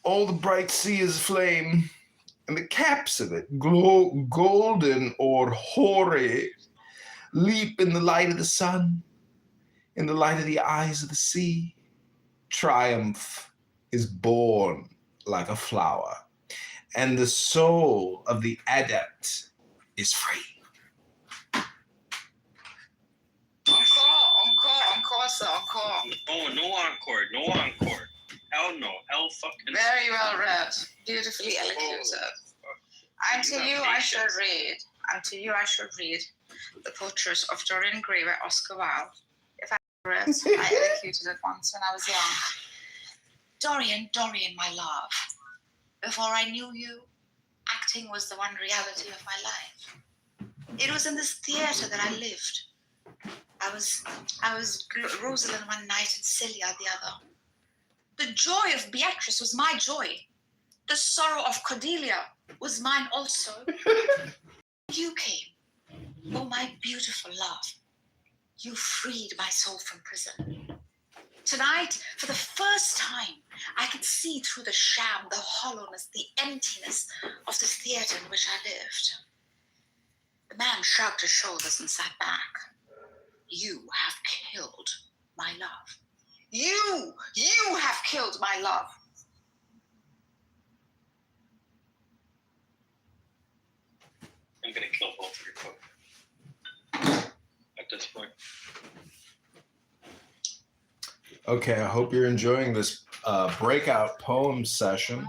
All the bright sea is flame, and the caps of it glow golden or hoary, leap in the light of the sun, in the light of the eyes of the sea. Triumph is born like a flower, and the soul of the adept is free. Encore, sir, encore. Oh, no encore, no encore. Hell no, hell fucking. Very well read. Beautifully elocuted. Until you, I shall read. The portrait of Dorian Gray by Oscar Wilde. If I read, I elocuted it once when I was young. Dorian, my love. Before I knew you, acting was the one reality of my life. It was in this theater that I lived. I was Rosalind one night and Celia the other. The joy of Beatrice was my joy. The sorrow of Cordelia was mine also. You came, oh my beautiful love. You freed my soul from prison. Tonight, for the first time, I could see through the sham, the hollowness, the emptiness of the theater in which I lived. The man shrugged his shoulders and sat back. You have killed my love. You have killed my love. I'm gonna kill both of your folks at this point. Okay, I hope you're enjoying this breakout poem session. They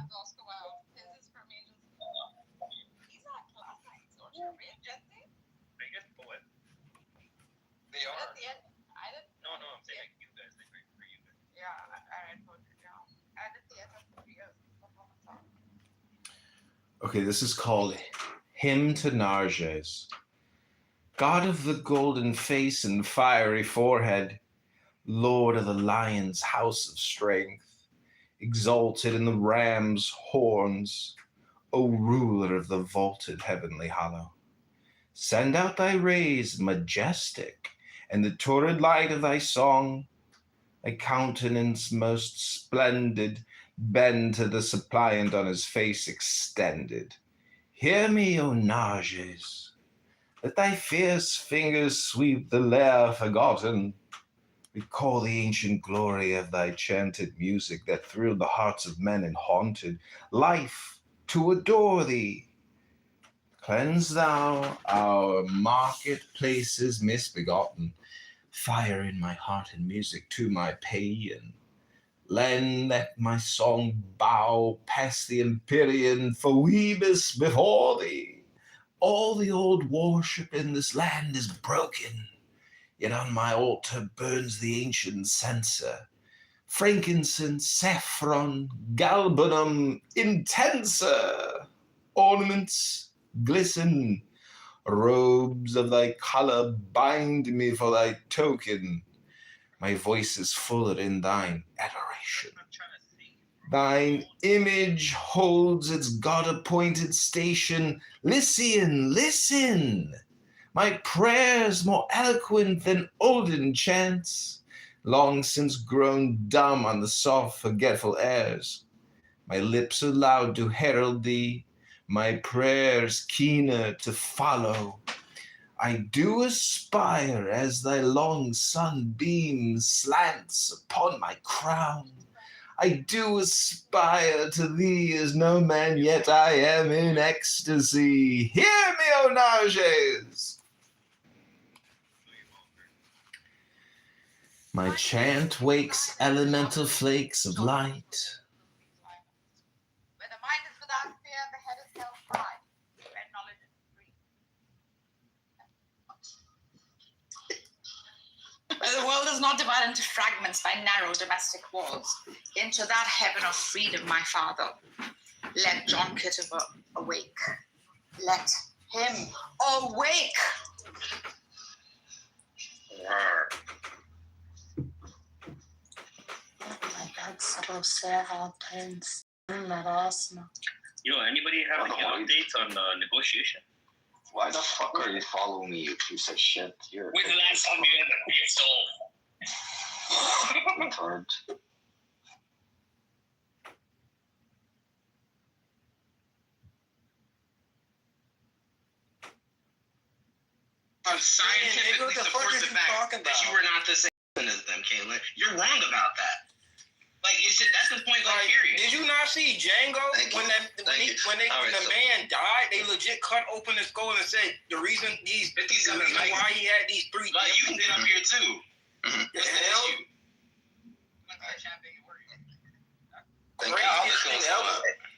are. No, I'm saying like you guys, like for you guys. Okay, this is called Hymn to Narges. God of the golden face and fiery forehead, Lord of the lion's house of strength, exalted in the ram's horns, O ruler of the vaulted heavenly hollow, send out thy rays majestic, and the torrid light of thy song, thy countenance most splendid, bend to the suppliant on his face extended. Hear me, O Narges, let thy fierce fingers sweep the lair forgotten. Recall the ancient glory of thy chanted music that thrilled the hearts of men and haunted life to adore thee. Cleanse thou our marketplaces misbegotten, fire in my heart and music to my paean. Let my song bow past the empyrean Phoebus before thee. All the old worship in this land is broken, yet on my altar burns the ancient censer. Frankincense, saffron, galbanum intensa. Ornaments glisten, robes of thy color bind me for thy token. My voice is fuller in thine adoration. Thine image holds its God-appointed station. Lycian, listen! My prayers more eloquent than olden chants, long since grown dumb on the soft, forgetful airs. My lips are loud to herald thee, my prayers keener to follow. I do aspire as thy long sunbeam slants upon my crown. I do aspire to thee as no man, yet I am in ecstasy. Hear me, O Narges! My chant wakes elemental flakes of light. Where the mind is without fear, the head is held high. Where knowledge is free. Where the world is not divided into fragments by narrow domestic walls. Into that heaven of freedom, my father, let John Kitover awake. Let him awake. Yo, anybody have any updates on the negotiation? Why the fuck are you following me, you piece of shit? You're When's the last time you had a pistol? retard. Scientifically support the fact that you were not the same as them, Caitlin. You're wrong about that. Like, that's the point, like, period. Did you not see Django when the man died? They legit cut open his skull and said the reason why he had these three. Like, you can get up here too. What the hell? Thank you.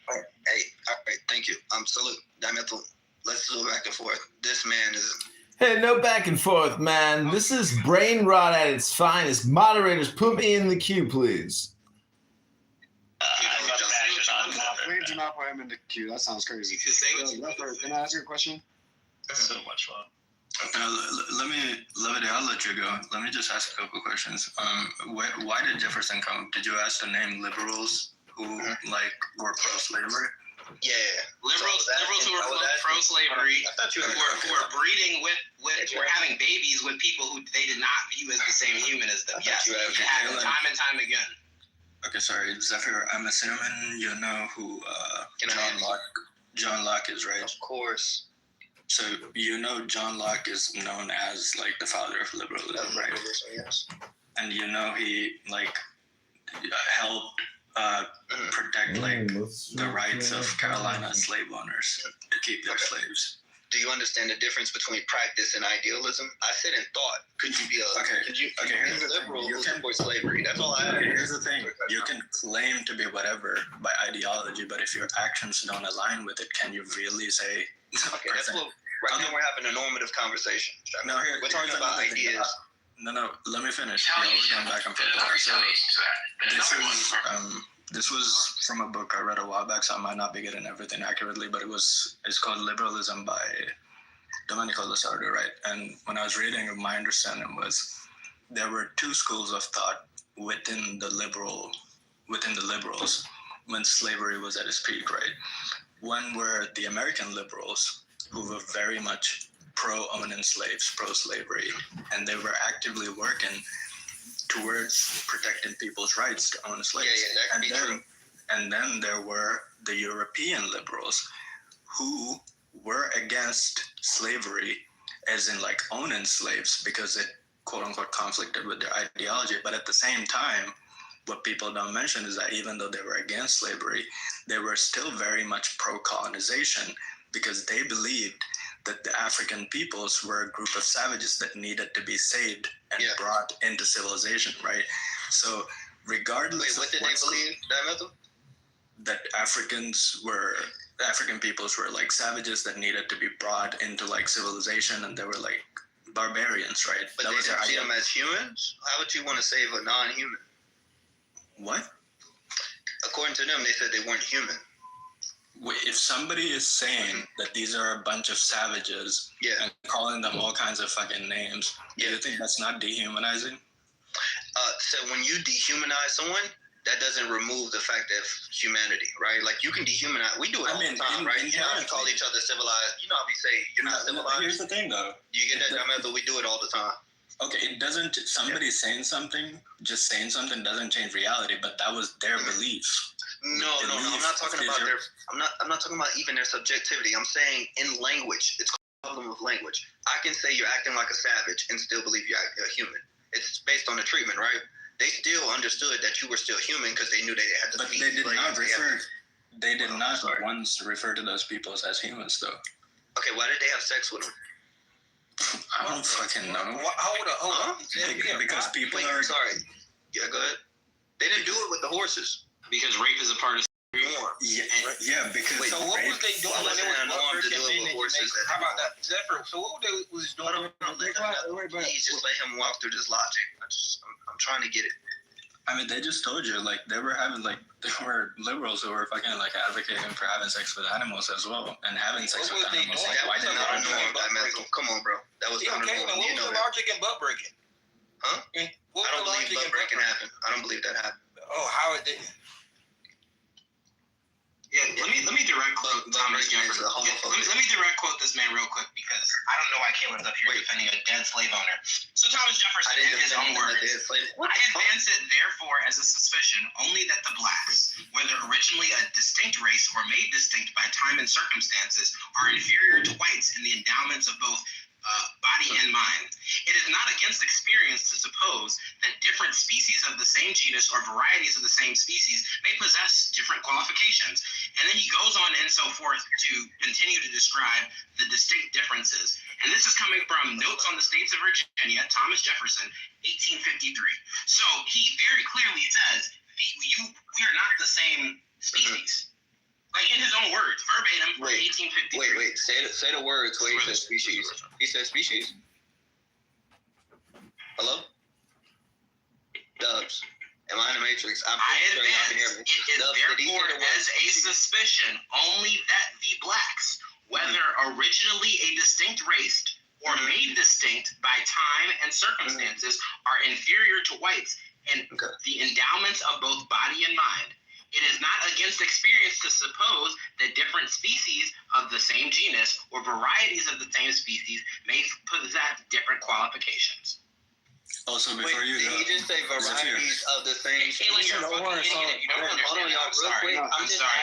Hey, all right, thank you. Salute. Dimethyl. Let's do it back and forth. This man is. Hey, no back and forth, man. This is brain rot at its finest. Moderators, put me in the queue, please. Please do not put him in the queue. That sounds crazy. Can I ask you a question? So much fun. I'll let you go. Let me just ask a couple questions. Why did Jefferson come? Did you ask to name liberals who were pro-slavery? Yeah, liberals who were pro-slavery, who were breeding with were having babies with people who they did not view as the same human as them. Yes, it happened time and time again. Okay, sorry, Zephyr. I'm assuming you know who John Locke is, right? Of course. So you know John Locke is known as the father of liberalism, right? Yes. And you know he helped protect the rights of Carolina slave owners to keep their slaves. do you understand the difference between practice and idealism? I said in thought. Could you be a Here's the liberal thing. who supports slavery? That's all I have. Here's the thing. You can claim to be whatever by ideology, but if your actions don't align with it, can you really say? Okay, that's what. Right now we're having a normative conversation. No, here we're talking about ideas. No. Let me finish. Yeah, we're going back and forth. So this was from a book I read a while back, so I might not be getting everything accurately, but it's called Liberalism by Domenico Lasardo, right? And when I was reading it, my understanding was there were two schools of thought within the liberals when slavery was at its peak, right? One were the American liberals, who were very much pro-owning slaves, pro-slavery, and they were actively working towards protecting people's rights to own slaves. Yeah, that can be true. And then there were the European liberals who were against slavery, as in like owning slaves, because it quote unquote conflicted with their ideology. But at the same time, what people don't mention is that even though they were against slavery, they were still very much pro-colonization, because they believed that the African peoples were a group of savages that needed to be saved and brought into civilization, right? So regardless what did they believe, that African peoples were like savages that needed to be brought into like civilization, and they were like barbarians, right? But they didn't see them as humans? How would you want to save a non-human? What? According to them, they said they weren't human. If somebody is saying that these are a bunch of savages and calling them all kinds of fucking names, do you think that's not dehumanizing? So when you dehumanize someone, that doesn't remove the fact of humanity, right? Like you can dehumanize. We do it all the time, right? You know, we call each other civilized. You know how we say you're not civilized. Here's the thing, though. You get that, Jamel? We do it all the time. Okay, it doesn't. Somebody saying something, just saying something, doesn't change reality. But that was their belief. No. I'm not talking about their. I'm not talking about even their subjectivity. I'm saying in language, it's called a problem of language. I can say you're acting like a savage and still believe you're a human. It's based on the treatment, right? They still understood that you were still human because they knew they had to. But they did not refer. They did not once refer to those peoples as humans, though. Okay, why did they have sex with them? I don't fucking know. Hold on. Because people are. Sorry. Yeah, go ahead. They didn't do it with the horses. Because rape is a part of Yeah, because. Wait, so what was they doing when they were to do it with horses? How about that, Zephyr? So what they was doing? Please just let him walk through this logic. I'm trying to get it. I mean, they just told you, like, there were liberals who were fucking, like, advocating for having sex with animals as well, and having sex with animals. Like, why didn't they do that? Come on, bro. That was not okay, what was the logic in butt breaking? Huh? I don't believe butt breaking happened. I don't believe that happened. Oh, how it didn't? Yeah, let me direct quote Thomas Jefferson. Let me direct quote this man real quick, because I don't know why Caitlin's up here defending a dead slave owner. So Thomas Jefferson, in his own words, I advance it therefore as a suspicion only that the blacks, whether originally a distinct race or made distinct by time and circumstances, are inferior to whites in the endowments of both body and mind. It is not against experience to suppose that different species of the same genus or varieties of the same species may possess different qualifications. And then he goes on and so forth to continue to describe the distinct differences. And this is coming from Notes on the States of Virginia, Thomas Jefferson, 1853. So he very clearly says, we are not the same species. Like in his own words, verbatim, 1853. Wait. Say the words where he says species. He says species. Hello? Dubs. Am I in the Matrix? I'm pretty sure y'all can hear me. It is therefore as a suspicion only that the blacks, whether originally a distinct race or made distinct by time and circumstances, are inferior to whites in the endowments of both body and mind. It is not against experience to suppose that different species of the same genus or varieties of the same species may possess different qualifications. Also, before you go, did you just say varieties of the same species? Caitlin, you're a fucking idiot. You don't understand. I'm sorry,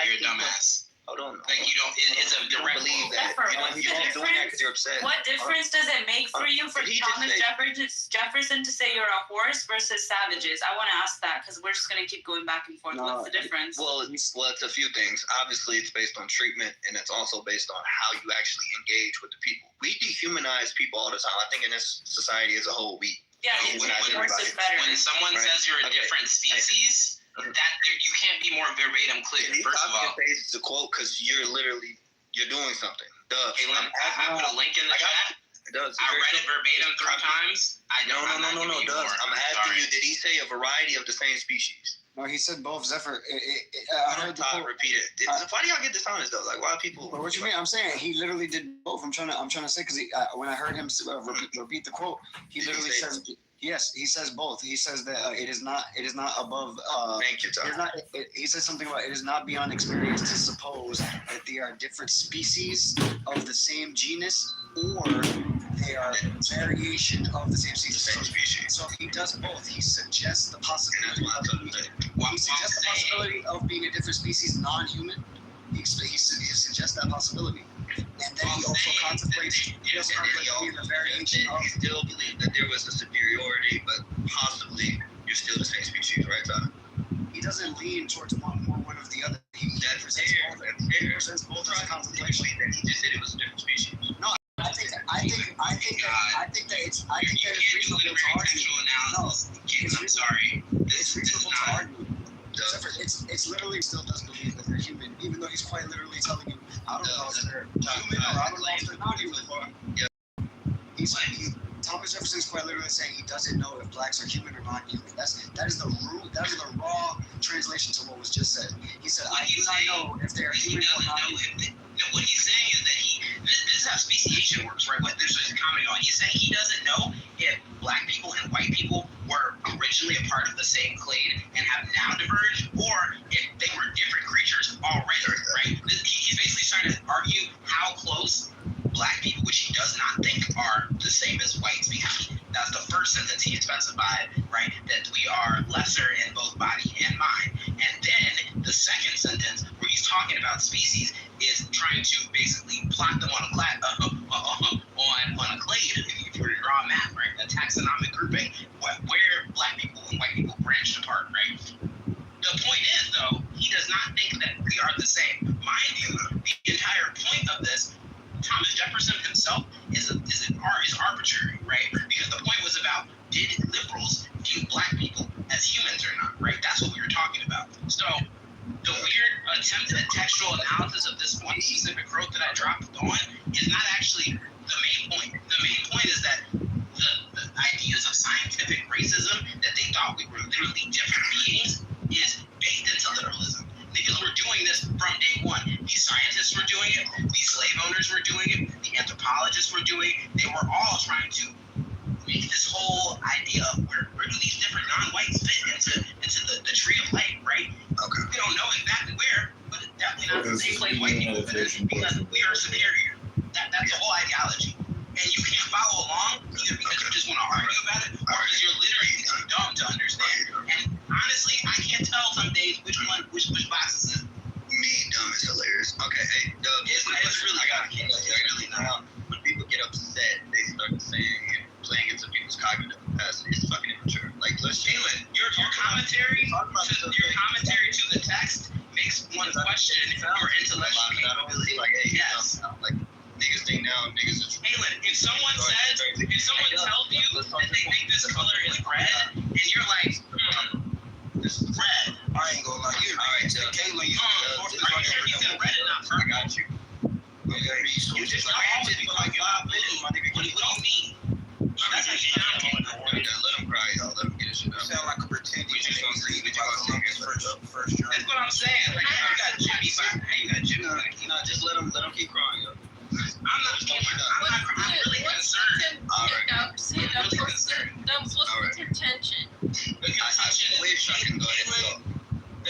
you're a dumbass. Hold on. Like you don't. It's a You don't direct. believe that. Zephyr, You're what's only the doing that difference? because you're upset. What difference does it make for you for He just Thomas said- Jefferson to say you're a horse versus savages? I want to ask that because we're just gonna keep going back and forth. What's the difference? Well, it's a few things. Obviously, it's based on treatment, and it's also based on how you actually engage with the people. We dehumanize people all the time. I think in this society as a whole, we Yeah, horse is better. When someone Right. says you're a Okay. different species, you can't be more verbatim clear. He First of copy all, and paste the quote because you're doing something. Duh. Caitlin, I put a link in the chat. It does. I read it verbatim 3 times. I don't. I'm not giving you Does. more. I'm asking you, did he say a variety of the same species? No, he said both. Zephyr. I heard the quote. Repeat it. Why do y'all get dishonest though? Like, why people? But what you mean? I'm saying he literally did both. I'm trying to say because when I heard him repeat the quote, he literally says yes. He says both. He says that it is not above. Thank you, Tom. He says something about it is not beyond experience to suppose that they are different species of the same genus or they are variation of the same species. So he does both. He suggests the possibility of being a different species, non-human. He suggests that possibility, and then he also contemplates the variation of. He still believed that there was a superiority, but possibly you're still the same species, right, Tom? He doesn't lean towards one or the other. He presents both as a contemplation. He just said it was a different species. No, I think that it's reasonable to argue. No, I'm sorry. It's reasonable to argue. It's literally still does believe that they're human, even though he's quite literally telling you, I don't know if they're human or I don't know if they're not human. Thomas Jefferson's quite literally saying he doesn't know if blacks are human or not human. That is the raw translation to what was just said. He said, I do not know if they are human or not human. What he's saying is that this is how speciation works, right? What this is commenting on. He's saying he doesn't know if black people and white people were originally a part of the same clade and have now diverged, or if they were different creatures already, right? He's basically trying to argue how close black people, which he does not think are the same as whites, because that's the first sentence he specified, right? That we are lesser in both body and mind. And then the second sentence, where he's talking about species, is trying to basically plot them on a clade, if you were to draw a map, right? A taxonomic grouping, where black people and white people branched apart, right? The point is, though, he does not think that we are the same. Mind you, the entire point of this, Thomas Jefferson himself is arbitrary, right? Because the point was about, did liberals view black people as humans or not, right? That's what we were talking about. So the weird attempt at textual analysis of this one specific quote that I dropped on is not actually the main point. The main point is that the ideas of scientific racism, that they thought we were literally different beings, is baked into literalism. Because we're doing this from day one. These scientists were doing it, these slave owners were doing it, the anthropologists were doing it. They were all trying to make this whole idea of where do these different non-whites fit into the tree of life, right? Okay. We don't know exactly where, but it's definitely not the same place white people fit in, because we are superior. That's the whole ideology. And you can't follow along either because you just want to argue about it, or because you're literally too dumb to understand. And honestly, I can't tell some days which box is in. Me, dumb is hilarious. Okay, hey, Doug, it's really not. When people get upset, they start saying and playing into people's cognitive capacity. It's fucking immature. Like, let's Jalen, your commentary to the text makes one question your intellectual capability. Like, hey, yes. Like, niggas think now, niggas is. Jalen, if someone tells you that they think this color is red, and you're like, this is red. I ain't gonna lie. Alright, Caitlin, you are you sure he said red and not purple? I got you. You just always be like, what do you mean? That's how you sound. Let him cry, y'all. Let him get his shit out. You sound like a pretend. We just gonna see. We just gonna see first journey. That's what I'm saying. Like, you got Jimmy. No, just let him keep crying, yo. I'm really concerned. What's the contention? The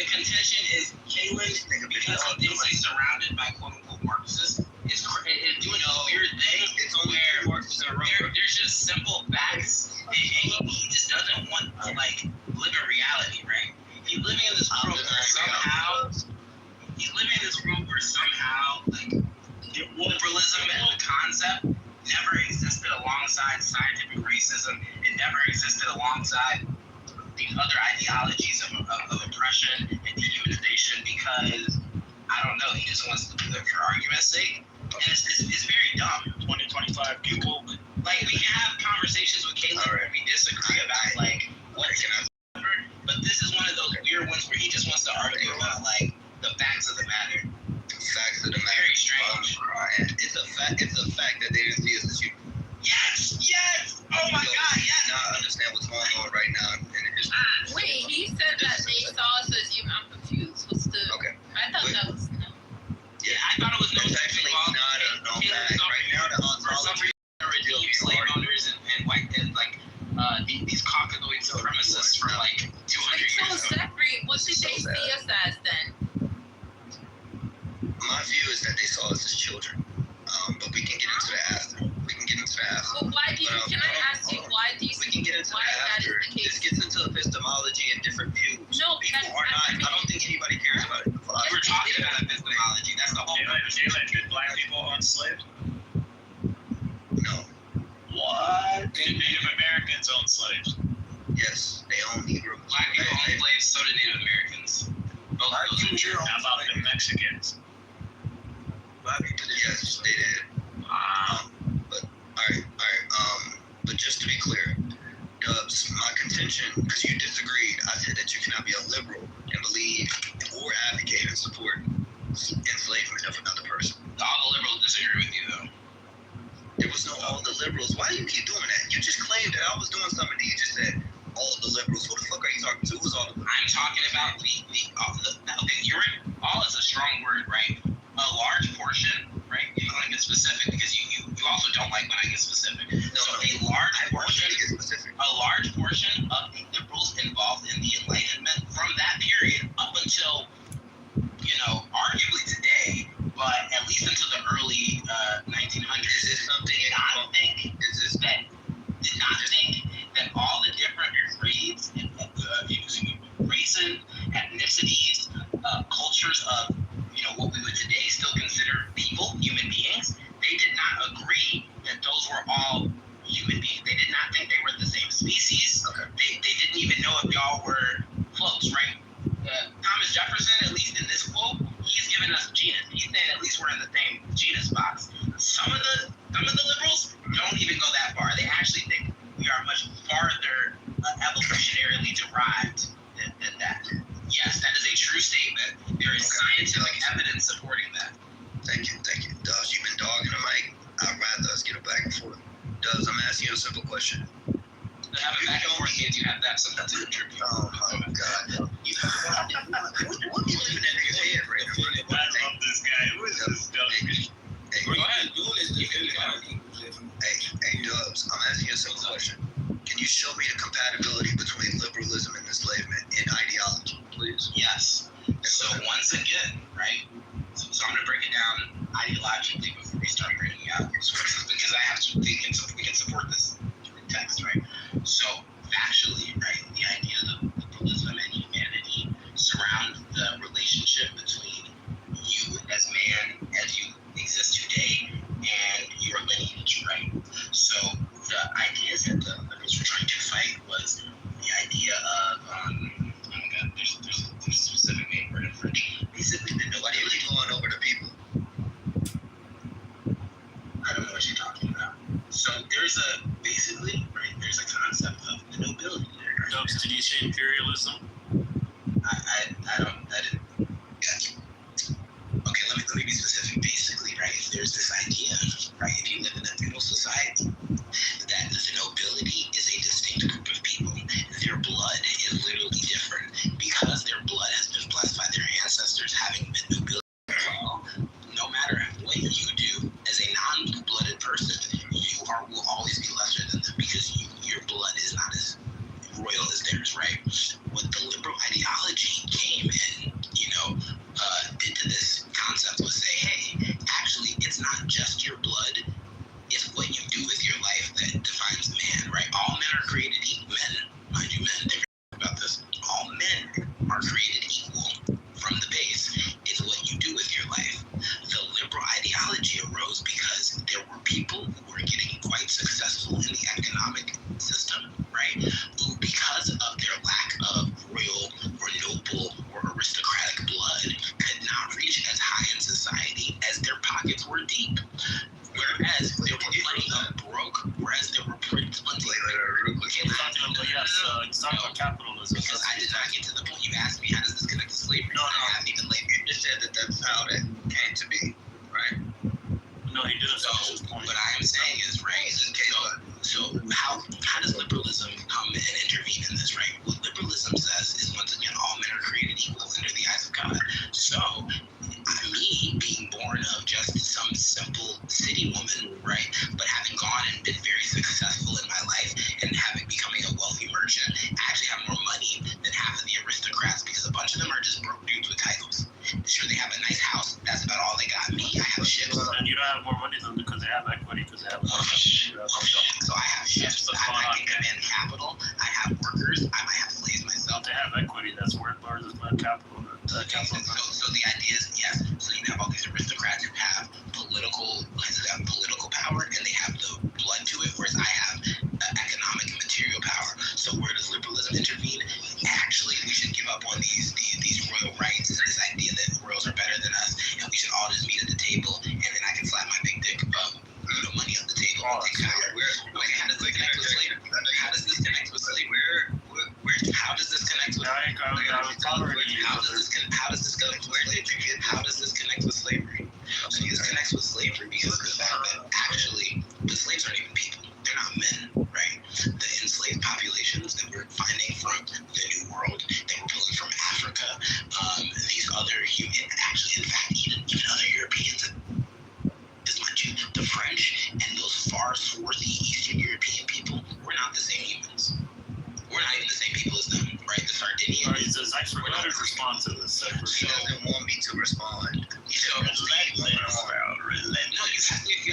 contention is Caitlin, because he thinks he's surrounded by quote unquote Marxists, is doing a weird thing. It's where there's just simple facts, and he just doesn't want to like live in reality, right? He's living in this world where somehow alongside these other ideologies of oppression and dehumanization because, I don't know, he just wants to do it for argument's sake. And it's very dumb. 20-25 people. Like, we can have conversations with Caleb where we disagree about, like, what's in our, but this is one of those weird ones where he just wants to argue about, like, the facts of the matter. Facts of the matter. Very strange. It's a fact that they didn't see us as human. Yes! Oh my God, yes! Now I understand what's going on right now. Wait, he said that they saw us as human. I'm confused. What's the? Okay. I thought that was no. Yeah, I thought it was no. It's actually not a fact right now. The ontology slave owners and white and like these cockadoid supremacists for like 200 years. So separate. What did they see us as then? My view is that they saw us as children, but we can get into that after. Well, why do you? Can I ask you why do you? We can get into why that that after. is the case? This gets into epistemology and different views. No, people are not. I don't think anybody cares about it. We're talking about epistemology. That's the whole purpose. Did black people own slaves? No. What? Did Native Americans own slaves? Yes, they own Negroes. Black people own slaves, so did Native Americans. Both of those are true. How about the Mexicans? Black people did. Yes, they did. But alright. But just to be clear, Dubs, my contention, because you disagreed, I said that you cannot be a liberal and believe or advocate and support enslavement of another person. All the liberals disagree with you, though. There was no all the liberals. Why do you keep doing that? You just claimed that I was doing something that you just said. All the liberals. Who the fuck are you talking to? Who's all the liberals? I'm talking about okay, you're right. All is a strong word, right? A large portion, right? You don't want to get specific because you also don't like when I get specific. A large portion of the liberals involved in the Enlightenment from that period up until, arguably today, but at least until the early 1900s. Is this something did not think that all the different creeds, races, ethnicities, cultures of what we would today still consider people, human beings, they did not agree that those were all human beings. They did not think they were the same species. They didn't even know if y'all were close, right? Thomas Jefferson, at least in this quote, he's giving us genus. He's saying at least we're in the same genus box. Some of the liberals don't even go that far. They actually think we are much farther evolutionarily derived than that. Yes, that is a true statement. There is scientific evidence supporting that. Thank you. Dubs, you've been dogging the mic. I'd rather us get a back and forth. Dubs, I'm asking you a simple question. Have a back and forth means you have to have something to contribute. Oh my God. What you living in your head right now? I love this guy. Who is this dumb? Go ahead. Hey, Dubs, I'm asking you a simple question. Can you show me the compatibility between liberalism and enslavement in ideology, please? Yes. So once again, right? So I'm going to break it down ideologically before we start breaking out sources because I have to think we can support this in text, right? So factually, right, the ideas of liberalism and humanity surround the relationship between you as man, as you exist today, and your lineage, right? So the ideas that the liberals were trying to fight was the idea of, oh my God, there's a specific name for it in French. Basically, the Why are you going over the people? I don't know what you're talking about. So there's a concept of the nobility there. Right? Dubs, did you say imperialism? Okay, let me be specific. Basically, right, if there's this idea, right, if you live in a feudal society, that the nobility is a distinct group of people. Their blood is literally different because their blood has been blessed by their ancestors having been nobility. Well, no matter what you do as a non-blue-blooded person, you will always be lesser than them because your blood is not as royal as theirs, right? What the Capitol. So the idea is, yes, so you have all these aristocrats who have political power, and they have the blood to it, whereas I have economic and material power. So where does liberalism intervene? Actually, we should give up on these royal rights and this idea that royals are better than us, and we should all just meet at the table, and then I can slap my big dick money on the table and take power. How does this connect with slavery? How does this connect with slavery? How does this connect with slavery? How does this connect with slavery? So this connects with slavery because of the fact that actually the slaves aren't even people. They're not men, right? The enslaved populations that we're finding from the New World, that we're pulling from Africa, these other actually, in fact, even other Europeans, the French and those far swarthy Eastern European people, we're not the same humans. We're not even the same people as them, right? The Sardinians. All right, so I forgot to respond to this. He doesn't want me to respond. No, you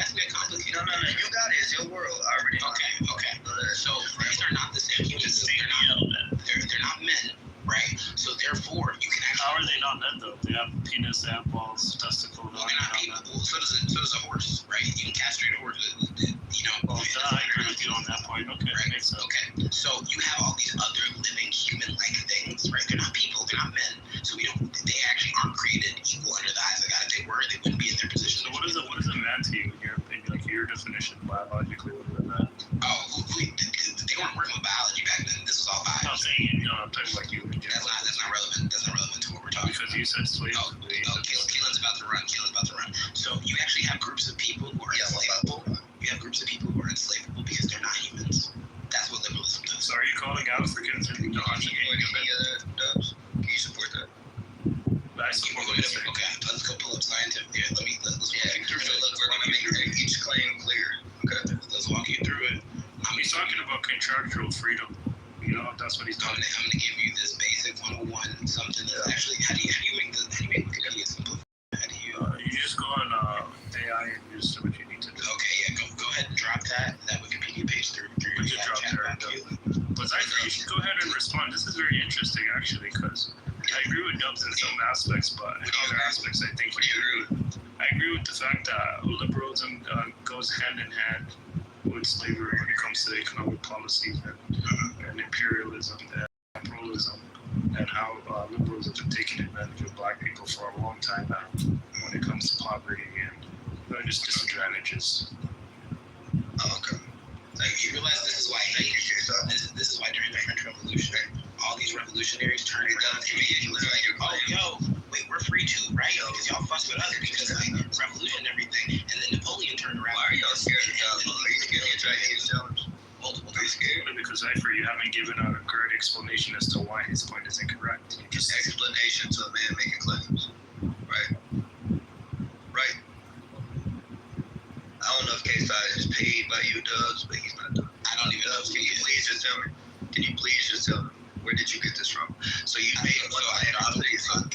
asked me a complicated. No, you got it. It's your world. I already know. Okay. So these are not the same humans. They're not men, right? So therefore, you can actually. How are they not men though? They have penis, balls, testicles. Well, they're not people. Well, so does a horse, right? You can castrate a horse. I agree with you on that point. Okay, right? Makes sense. Okay. So you have all these other living human-like things, right? They're not people. They're not men. So they actually aren't created equal under the eyes of God. If they were, they wouldn't be in their position. So what is a man to you in your opinion? Like your definition biologically, what is a man? Oh, they weren't working with biology back then. This was all vibes. I'm saying, I'm talking like you. That's not relevant. That's not relevant to what we're talking about. Because you said slaves. Keelan's about to run. So you actually have groups of people who are enslavable. You have groups of people who are enslavable because they're not humans. That's what liberalism does. So are you calling Africans and Dubs? Can you support that? I support what you're saying. Okay, let's go pull up scientific. Yeah, let's walk you through it. We're gonna make each claim clear. Okay, let's walk you through it. He's talking about contractual freedom. That's what he's talking about. I'm gonna give you this basic 101 something that actually how do you make Wikipedia simple? You just go on AI and just do what you need to do. Okay, yeah, go ahead and drop that Wikipedia page through your chat. But you should go ahead and respond. This is very interesting actually, because I agree with Dubs in some aspects, but in other aspects I think I agree with the fact that liberalism goes hand in hand with slavery when it comes to economic policies and imperialism and capitalism, and how liberals have been taking advantage of black people for a long time now when it comes to poverty and just disadvantages. Oh, okay. You realize this is why this is why during the French Revolution, all these revolutionaries turned around and wait, we're free too, right? Because y'all fuss with us because of the revolution and everything. And then Napoleon turned around. Why are y'all scared of Are you scared of Chinese challenge? Multiple times. Scared? Because you haven't given out a correct explanation as to why his point is incorrect. Just explanation to a man making claims. Right. I don't know if K-Side is paid by you, Dubs, but he's not doing it. I don't even know. Can you please just tell me? Where did you get this from? So you made one. I'll take that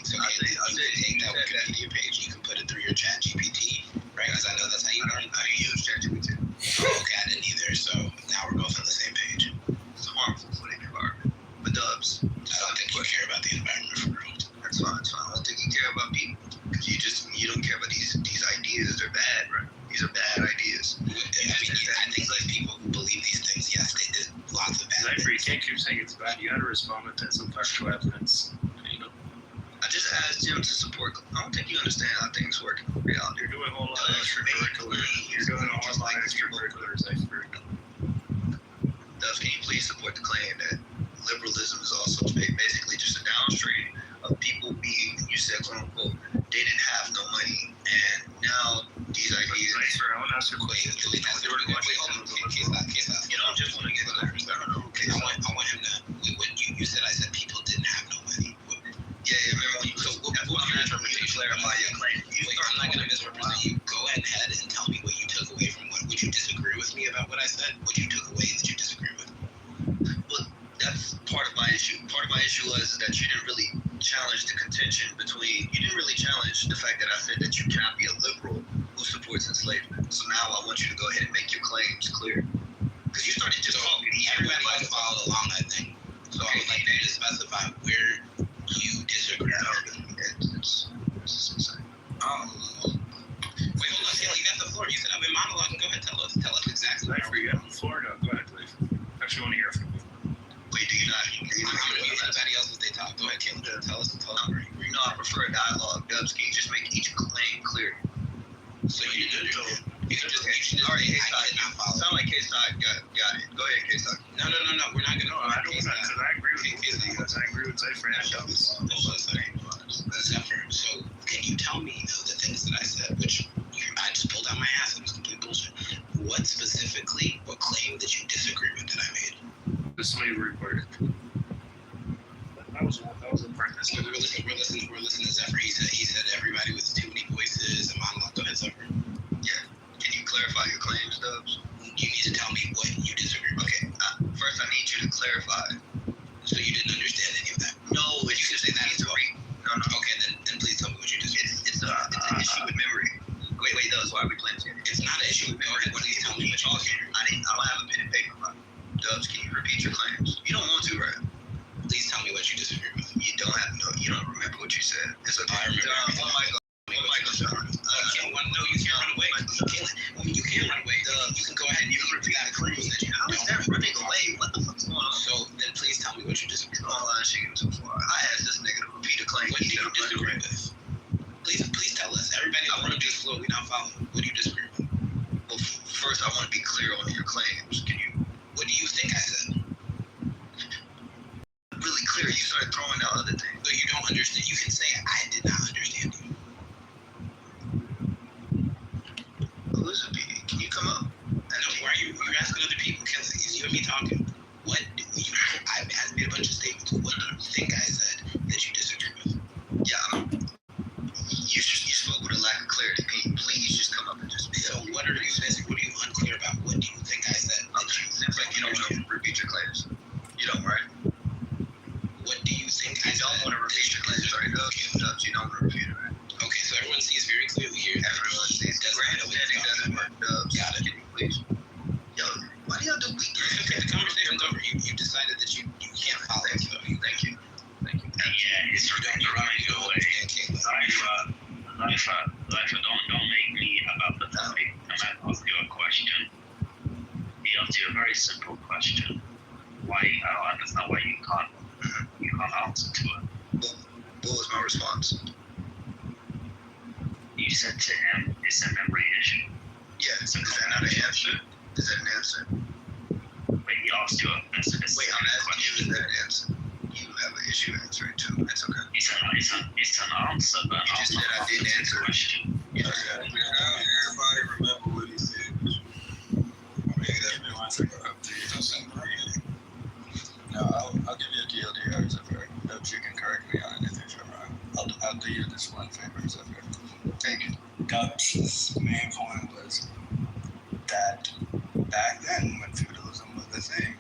Wikipedia page. You can put it through your Chat GPT, right? Because I know that's how you learn. How do you use Chat GPT? Okay, I didn't either. So now we're both on the same page. It's harmful for the environment. But Dubs, I don't think you care about the environment for real. That's fine. I don't think you care about people because you don't care about these ideas. They're bad, right? These are bad ideas. I think like people who believe these things, yes, they did lots of bad things. You can't keep saying it's bad. You got to respond with some factual evidence. I just asked him to support. I don't think you understand how things work in reality. You're doing a whole lot of extracurriculars. You're doing a whole lot of extracurriculars. Dubs, can you please support the claim that liberalism is also basically just a downstream of people being, you said, quote unquote, they didn't have no money, and now these ideas. I want to ask you a question. You don't just want to get clarity. I want him to. You said I said people didn't have no money. Yeah, remember when you. So what your interpretation? Clarify your claim. I'm not going to misrepresent you. Go ahead and tell me what you took away from what. Would you disagree with me about what I said? What you took away that you disagree with? Well, that's part of my issue. Part of my issue was that you didn't really challenge the contention between. You didn't really challenge the fact that I said that you cannot be a liberal who supports enslavement. So now I want you to go ahead and make your claims clear. Because you started just talking. Everybody else followed along that thing. So I would like you to specify where you disagree supposed. No, I prefer a dialogue. Dubs, can you just make each claim clear? So you can just all right, K-Side. Sound like K-Side got it. Go ahead, K-Side. No. We're not gonna. I don't know, because I agree with K-Side. I agree with Zephyr and Dubs. Zephyr, so can you tell me the things that I said, which I just pulled out my ass and it was complete bullshit. What specifically, what claim that you disagree with that I made? This may record. That was the part. So we're listening to Zephyr. He said everybody with too many voices and monologue. Go ahead, Zephyr. Yeah. Can you clarify your claims, Dubs? You need to tell me what you disagree with. Okay. First, I need you to clarify. So you didn't understand any of that? No, But you can say that is wrong. No. Okay, then please tell me what you disagree with. It's an issue with memory. Wait, Dubs, why are we playing together? It's not an issue with memory. Please tell me what you disagree with. I don't have a pen and paper. Dubs, can you repeat your claims? You don't want to, right? Please tell me what you disagree with. You don't remember what you said. It's okay. I remember. You can't run away. You can't run away. You can go ahead and you can repeat the claims that you How is that running away? What the fuck's going on? So then please tell me what you disagree with. I asked this nigga to repeat a claim. What do you disagree with? Please tell us. Everybody, I want to do this slow. We not following. What do you disagree with? Well, first I want to be clear on your claims. What do you think I said? Really clear. You started throwing out other things. So you don't understand. You can say I did not understand you. Elizabeth, can you come up? Why are you? You're asking other people. Is you and me talking? I made a bunch of statements. What do you think I said that you disagree with? Yeah. You spoke with a lack of clarity. Can you please just come up and just be? So what are you unclear about? What do you think I said? Seems like you don't want to repeat your claims. You don't, right? What do you think I don't want to repeat your claims, right? Dubs, you don't want to repeat it, right? Okay, so everyone sees very clearly here. Everyone sees that doesn't work. Dubs, got it. Can you please? Yo, why do y'all do weak? Okay, the conversation's over. You decided that you can't follow. Thank you. Yeah, it's running away. Life, don't make me about the topic. I'm gonna ask you a question. He asked you a very simple question. Why? I don't understand why you can't answer to it. What was my response? You said to him, it's a memory issue. Yeah, is that not an answer? Is that an answer? Wait, he asked you a specific Wait, I'm asking you, is that an answer? You have an issue answering too. It's okay. It's an answer, but you just said I didn't answer the question. You just said it. Everybody remember what he said. No, I'll give you a TLDR, Zephyr. Dubs, you can correct me on anything if I'm wrong. I'll do you this one favor, Zephyr. Thank you. Dubs' main point was that back then, when feudalism was the thing,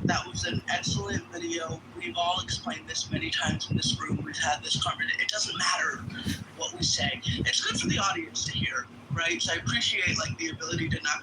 that was an excellent video. We've all explained this many times in this room. We've had this conversation. It doesn't matter what we say. It's good for the audience to hear, right? So I appreciate the ability to knock down